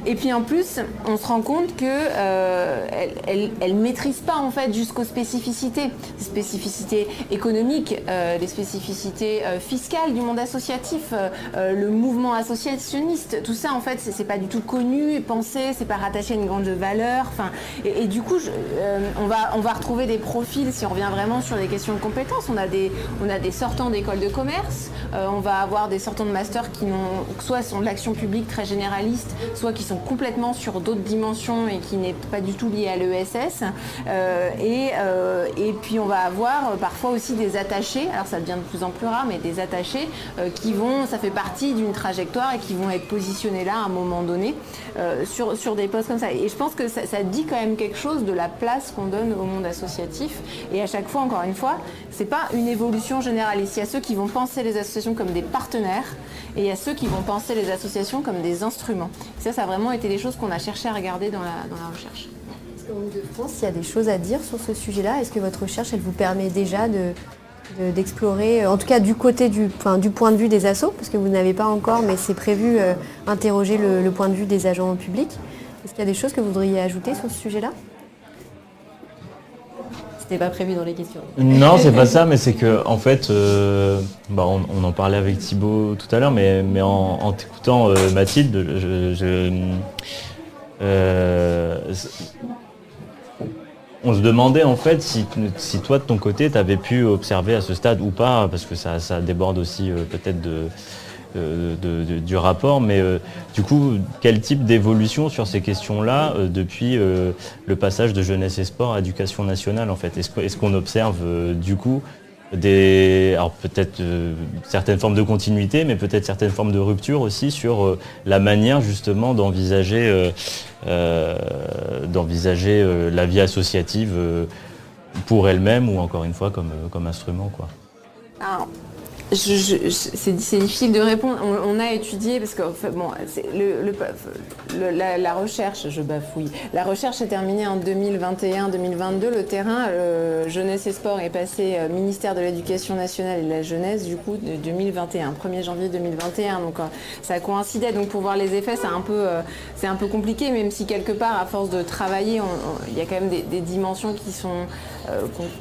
Et puis en plus, on se rend compte qu'elles ne maîtrisent pas en fait jusqu'aux spécificités économiques, les spécificités fiscales du monde associatif, le mouvement associationniste. Tout ça en fait, c'est pas du tout connu, pensé, c'est pas rattaché à une grande valeur. Enfin, et du coup, on va retrouver des profils, si on revient vraiment sur les questions de compétences. On a des sortants d'écoles de commerce, on va avoir des sortants de master qui soit sont de l'action publique très généraliste, soit qui sont complètement sur d'autres dimensions et qui n'est pas du tout lié à l'ESS. Et puis on va avoir parfois aussi des attachés, alors ça devient de plus en plus rare, mais des attachés ça fait partie d'une trajectoire et qui vont être positionnés là à un moment donné sur des postes comme ça. Et je pense que ça dit quand même quelque chose de la place qu'on donne au monde associatif. Et à chaque fois, encore une fois, c'est pas une évolution généraliste. Il y a ceux qui vont penser les associations comme des partenaires et il y a ceux qui vont penser les associations comme des instruments. Ça a vraiment été des choses qu'on a cherché à regarder dans la recherche.
Est-ce qu'en Ile-de-France, il y a des choses à dire sur ce sujet-là? Est-ce que votre recherche, elle vous permet déjà d'explorer, en tout cas du côté du point de vue des assos, parce que vous n'avez pas encore, mais c'est prévu, interroger le point de vue des agents publics. Est-ce qu'il y a des choses que vous voudriez ajouter sur ce sujet-là? C'était pas prévu dans les questions.
Non, c'est pas ça, mais c'est que en fait, on en parlait avec Thibaut tout à l'heure, mais en t'écoutant Mathilde, on se demandait en fait si toi de ton côté tu avais pu observer à ce stade ou pas, parce que ça déborde aussi peut-être du rapport, mais du coup quel type d'évolution sur ces questions-là depuis le passage de jeunesse et sport à éducation nationale en fait? Est-ce qu'on observe du coup alors peut-être certaines formes de continuité, mais peut-être certaines formes de rupture aussi sur la manière justement d'envisager la vie associative pour elle-même ou encore une fois comme instrument, quoi.
Alors, c'est difficile de répondre. On a étudié parce que la recherche, je bafouille. La recherche est terminée en 2021-2022. Le terrain, jeunesse et sport, est passé ministère de l'Éducation nationale et de la jeunesse du coup de 2021, 1er janvier 2021. Donc ça coïncidait. Donc pour voir les effets, c'est un peu compliqué, même si quelque part, à force de travailler, il y a quand même des dimensions qui sont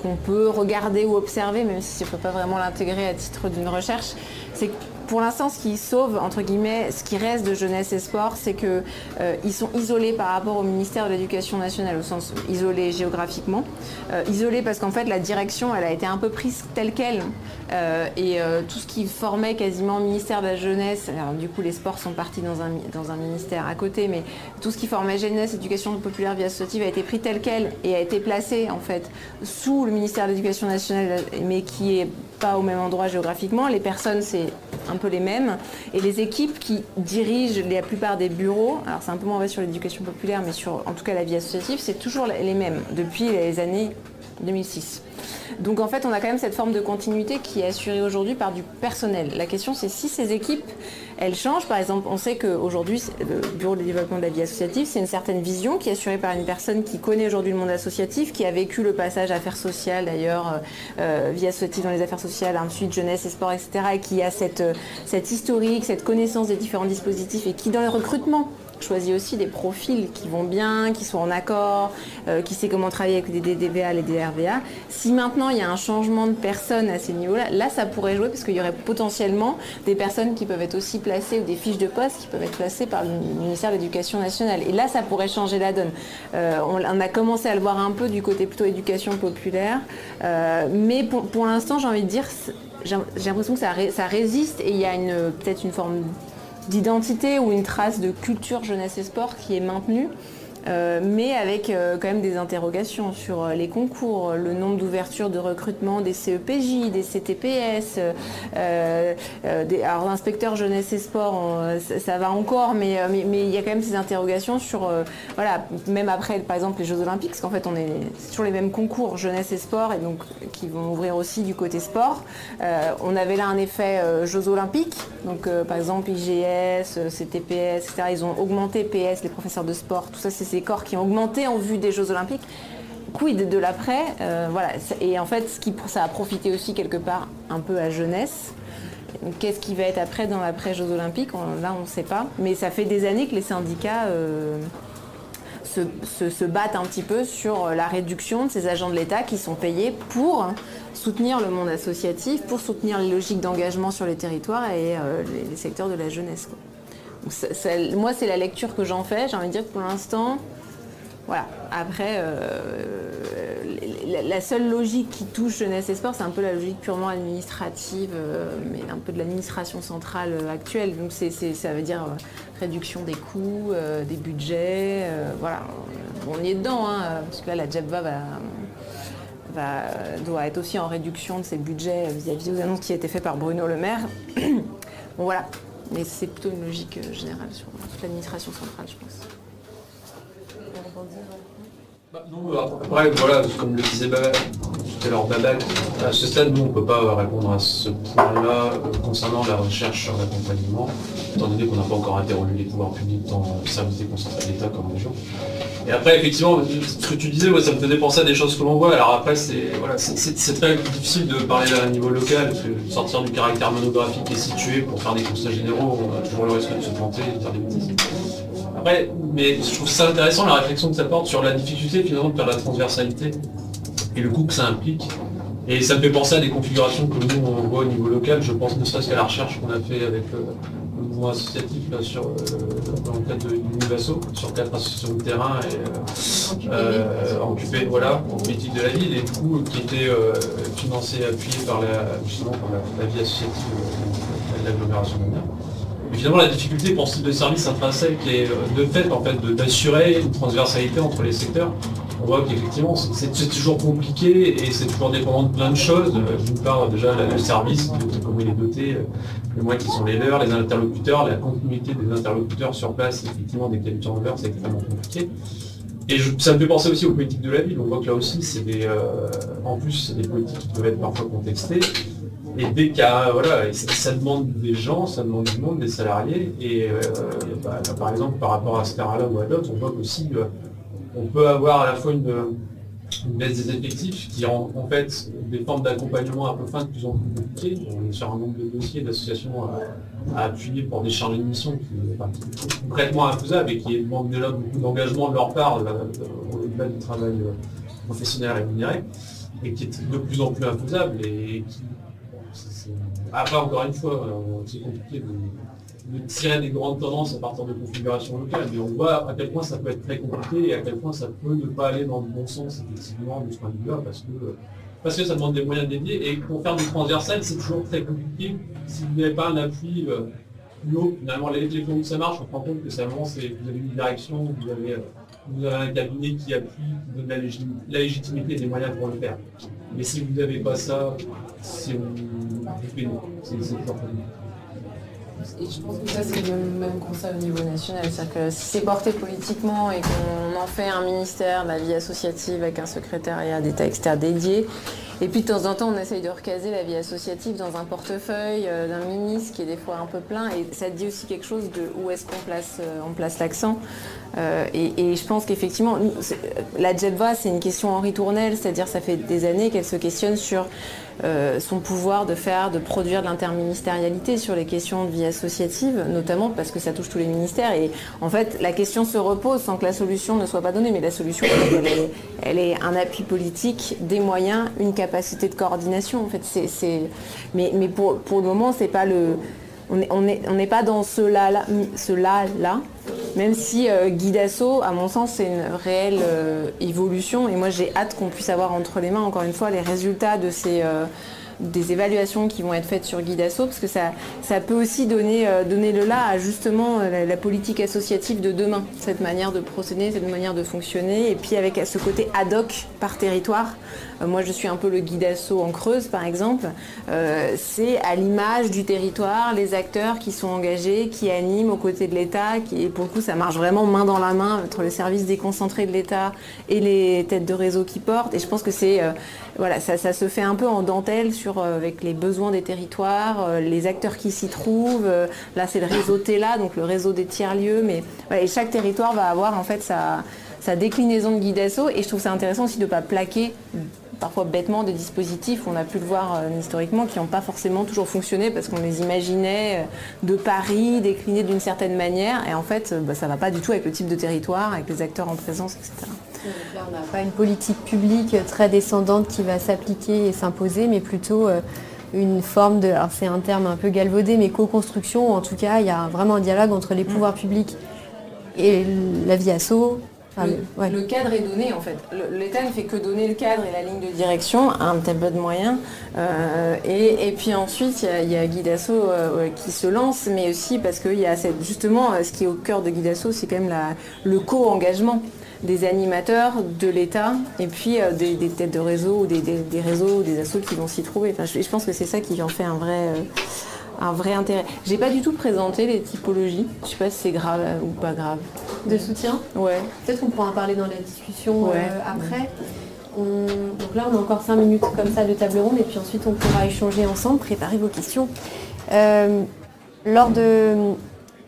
qu'on peut regarder ou observer, même si on ne peut pas vraiment l'intégrer à titre d'une recherche. C'est que pour l'instant, ce qui sauve, entre guillemets, ce qui reste de jeunesse et sport, c'est qu'ils sont isolés par rapport au ministère de l'Éducation nationale, au sens isolés géographiquement. Isolés parce qu'en fait, la direction, elle a été un peu prise telle qu'elle. Tout ce qui formait quasiment ministère de la jeunesse, alors du coup les sports sont partis dans un ministère à côté, mais tout ce qui formait jeunesse, éducation populaire, vie associative a été pris tel quel et a été placé en fait sous le ministère de l'Éducation nationale, mais qui est pas au même endroit géographiquement. Les personnes, c'est un peu les mêmes. Et les équipes qui dirigent la plupart des bureaux, alors c'est un peu moins vrai sur l'éducation populaire, mais sur en tout cas la vie associative, c'est toujours les mêmes depuis les années 2006. Donc en fait, on a quand même cette forme de continuité qui est assurée aujourd'hui par du personnel. La question, c'est si ces équipes, elles changent. Par exemple, on sait qu'aujourd'hui, le Bureau de développement de la vie associative, c'est une certaine vision qui est assurée par une personne qui connaît aujourd'hui le monde associatif, qui a vécu le passage affaires sociales, d'ailleurs, vie associative dans les affaires sociales, ensuite jeunesse et sport, etc., et qui a cette historique, cette connaissance des différents dispositifs, et qui, dans le recrutement, choisit aussi des profils qui vont bien, qui sont en accord, qui sait comment travailler avec des DVA et des RVA. Si maintenant il y a un changement de personnes à ces niveaux-là, là ça pourrait jouer parce qu'il y aurait potentiellement des personnes qui peuvent être aussi placées ou des fiches de poste qui peuvent être placées par le ministère de l'Éducation nationale. Et là ça pourrait changer la donne. On a commencé à le voir un peu du côté plutôt éducation populaire, mais pour l'instant j'ai envie de dire, j'ai l'impression que ça résiste et il y a peut-être une forme d'identité ou une trace de culture jeunesse et sport qui est maintenue, mais avec quand même des interrogations sur les concours, le nombre d'ouvertures de recrutement des CEPJ, des CTPS, alors inspecteurs jeunesse et sport, ça va encore, mais il y a quand même ces interrogations sur, voilà, même après par exemple les Jeux Olympiques, parce qu'en fait c'est toujours les mêmes concours jeunesse et sport, et donc qui vont ouvrir aussi du côté sport. On avait là un effet Jeux Olympiques, donc par exemple IGS, CTPS, etc. Ils ont augmenté PS, les professeurs de sport, tout ça c'est ces corps qui ont augmenté en vue des Jeux Olympiques. Quid de l'après, voilà. Et en fait, ça a profité aussi quelque part un peu à jeunesse. Qu'est-ce qui va être après dans l'après-Jeux Olympiques? Là, on ne sait pas. Mais ça fait des années que les syndicats se battent un petit peu sur la réduction de ces agents de l'État qui sont payés pour soutenir le monde associatif, pour soutenir les logiques d'engagement sur les territoires et les secteurs de la jeunesse, quoi. Donc moi, c'est la lecture que j'en fais. J'ai envie de dire que pour l'instant, voilà. Après, la seule logique qui touche jeunesse et sport, c'est un peu la logique purement administrative, mais un peu de l'administration centrale actuelle. Donc ça veut dire réduction des coûts, des budgets, voilà. On y est dedans, hein, parce que là, la JEPVA doit être aussi en réduction de ses budgets vis-à-vis des annonces qui a été faites par Bruno Le Maire. Bon, voilà. Mais c'est plutôt une logique générale sur toute l'administration centrale, je pense.
Non, après, voilà, comme le disait tout à l'heure Babak, à ce stade, nous, on ne peut pas répondre à ce point-là concernant la recherche sur l'accompagnement, étant donné qu'on n'a pas encore interrogé les pouvoirs publics dans le service déconcentré de l'État comme région. Et après, effectivement, ce que tu disais, ça me faisait penser à des choses que l'on voit. Alors après, c'est très difficile de parler à un niveau local, parce que sortir du caractère monographique et situé pour faire des constats généraux, on a toujours le risque de se planter et de faire des bêtises. Après, mais je trouve ça intéressant la réflexion que ça porte sur la difficulté finalement de faire la transversalité et le coût que ça implique. Et ça me fait penser à des configurations que nous on voit au niveau local. Je pense ne serait-ce qu'à la recherche qu'on a fait avec le mouvement associatif là, dans le cadre de l'Univaso, sur 4 associations de terrain occupées en politique de la ville, et du coup qui étaient financées et appuyées par la vie associative de l'agglomération de Amiens. Et finalement, la difficulté pour ce type de service intrinsèque est de fait d'assurer une transversalité entre les secteurs. On voit qu'effectivement, c'est toujours compliqué et c'est toujours dépendant de plein de choses. D'une part, déjà, le service, comment il est doté, les moyens qui sont les leurs, les interlocuteurs, la continuité des interlocuteurs sur place, effectivement, dès qu'il y a du turnover, c'est extrêmement compliqué. Et ça me fait penser aussi aux politiques de la ville. On voit que là aussi, en plus, c'est des politiques qui peuvent être parfois contestées. Et dès qu'il y a, ça demande des gens, ça demande du monde, des salariés. Et par exemple, par rapport à ce terrain-là ou à d'autres, on voit qu'aussi, on peut avoir à la fois une baisse des effectifs qui rend en fait des formes d'accompagnement un peu fins de plus en plus compliquées. On est sur un nombre de dossiers d'associations à appuyer pour décharger une mission qui est concrètement infaisable et qui demande déjà beaucoup d'engagement de leur part au-delà du travail professionnel rémunéré, et qui est de plus en plus infaisable et qui après, encore une fois, c'est compliqué de tirer des grandes tendances à partir de configurations locales, mais on voit à quel point ça peut être très compliqué et à quel point ça peut ne pas aller dans le bon sens, effectivement, de ce point de vue-là, parce que ça demande des moyens dédiés, et pour faire du transversal, c'est toujours très compliqué si vous n'avez pas un appui plus haut. Finalement, les fois où ça marche, on se rend compte que ça avance et vous avez une direction, vous avez un cabinet qui appuie, qui donne la légitimité et des moyens pour le faire. Mais si vous n'avez pas ça, c'est
Et je pense que ça, c'est le même constat au niveau national. C'est-à-dire que si c'est porté politiquement et qu'on en fait un ministère de la vie associative avec un secrétariat d'État externe dédié, et puis de temps en temps, on essaye de recaser la vie associative dans un portefeuille d'un ministre qui est des fois un peu plein, et ça dit aussi quelque chose de où est-ce qu'on place l'accent. Et je pense qu'effectivement, la JEPVA, c'est une question Henri Tournel, c'est-à-dire ça fait des années qu'elle se questionne sur son pouvoir de produire de l'interministérialité sur les questions de vie associative, notamment parce que ça touche tous les ministères. Et en fait, la question se repose sans que la solution ne soit pas donnée, mais la solution, elle est un appui politique, des moyens, une capacité de coordination. En fait, mais pour le moment, c'est pas on n'est pas dans ce là, même si Guy Dassault, à mon sens, c'est une réelle évolution. Et moi, j'ai hâte qu'on puisse avoir entre les mains, encore une fois, les résultats de des évaluations qui vont être faites sur Guy Dassault, parce que ça peut aussi donner le là à justement la politique associative de demain, cette manière de procéder, cette manière de fonctionner, et puis avec ce côté ad hoc par territoire. Moi, je suis un peu le Guy Dassault en Creuse, par exemple. C'est à l'image du territoire, les acteurs qui sont engagés, qui animent aux côtés de l'État, et pour le coup, ça marche vraiment main dans la main entre les services déconcentrés de l'État et les têtes de réseau qui portent. Et je pense que ça se fait un peu en dentelle avec les besoins des territoires, les acteurs qui s'y trouvent. Là, c'est le réseau TELA, donc le réseau des tiers-lieux. Mais et chaque territoire va avoir en fait sa déclinaison de Guy Dassault. Et je trouve ça intéressant aussi de ne pas plaquer parfois bêtement des dispositifs, on a pu le voir historiquement, qui n'ont pas forcément toujours fonctionné parce qu'on les imaginait de Paris, déclinés d'une certaine manière, et en fait, ça ne va pas du tout avec le type de territoire, avec les acteurs en présence, etc.
Là, on n'a pas une politique publique très descendante qui va s'appliquer et s'imposer, mais plutôt une forme alors c'est un terme un peu galvaudé, mais co-construction, en tout cas, il y a vraiment un dialogue entre les pouvoirs publics et la vie asso.
Le cadre est donné en fait. L'État ne fait que donner le cadre et la ligne de direction à un tableau de moyens. Et puis ensuite, il y a Guy Dassault qui se lance, mais aussi parce qu'il y a justement, ce qui est au cœur de Guy Dassault, c'est quand même le co-engagement des animateurs, de l'État, et puis des têtes de réseau, ou des réseaux, ou des assos qui vont s'y trouver. Enfin, je pense que c'est ça qui en fait un vrai intérêt. J'ai pas du tout présenté les typologies. Je sais pas si c'est grave ou pas grave.
De soutien ?
Ouais.
Peut-être qu'on pourra en parler dans la discussion après. Donc là, on a encore 5 minutes comme ça de table ronde et puis ensuite on pourra échanger ensemble, préparer vos questions.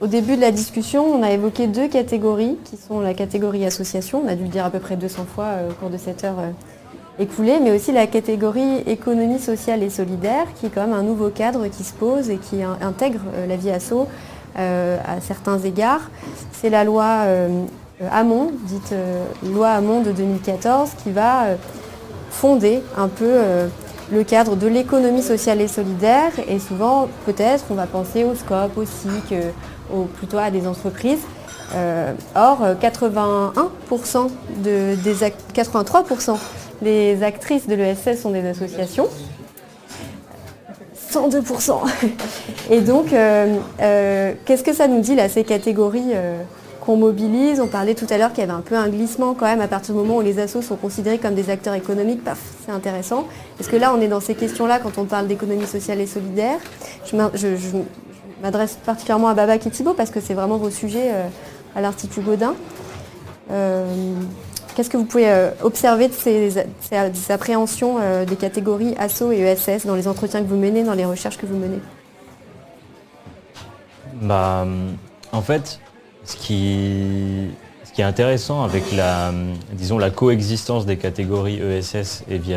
Au début de la discussion, on a évoqué 2 catégories qui sont la catégorie association, on a dû le dire à peu près 200 fois au cours de cette heure écoulée, mais aussi la catégorie économie sociale et solidaire qui est quand même un nouveau cadre qui se pose et qui intègre la vie asso à certains égards. C'est la loi Hamon, dite loi Hamon de 2014, qui va fonder un peu le cadre de l'économie sociale et solidaire. Et souvent, peut-être, on va penser au SCOP, au SIC, plutôt à des entreprises. Or, 83% des actrices de l'ESS sont des associations. 102%. Et donc, qu'est-ce que ça nous dit là, ces catégories qu'on mobilise? On parlait tout à l'heure qu'il y avait un peu un glissement quand même à partir du moment où les assos sont considérés comme des acteurs économiques. Paf, c'est intéressant. Est-ce que là, on est dans ces questions-là quand on parle d'économie sociale et solidaire? Je m'adresse particulièrement à Babak et Thibaut parce que c'est vraiment vos sujets à l'Institut Gaudin. Qu'est-ce que vous pouvez observer de ces appréhensions des catégories asso et ESS dans les entretiens que vous menez, dans les recherches que vous menez?
En fait, ce qui est intéressant avec la coexistence des catégories ESS et vie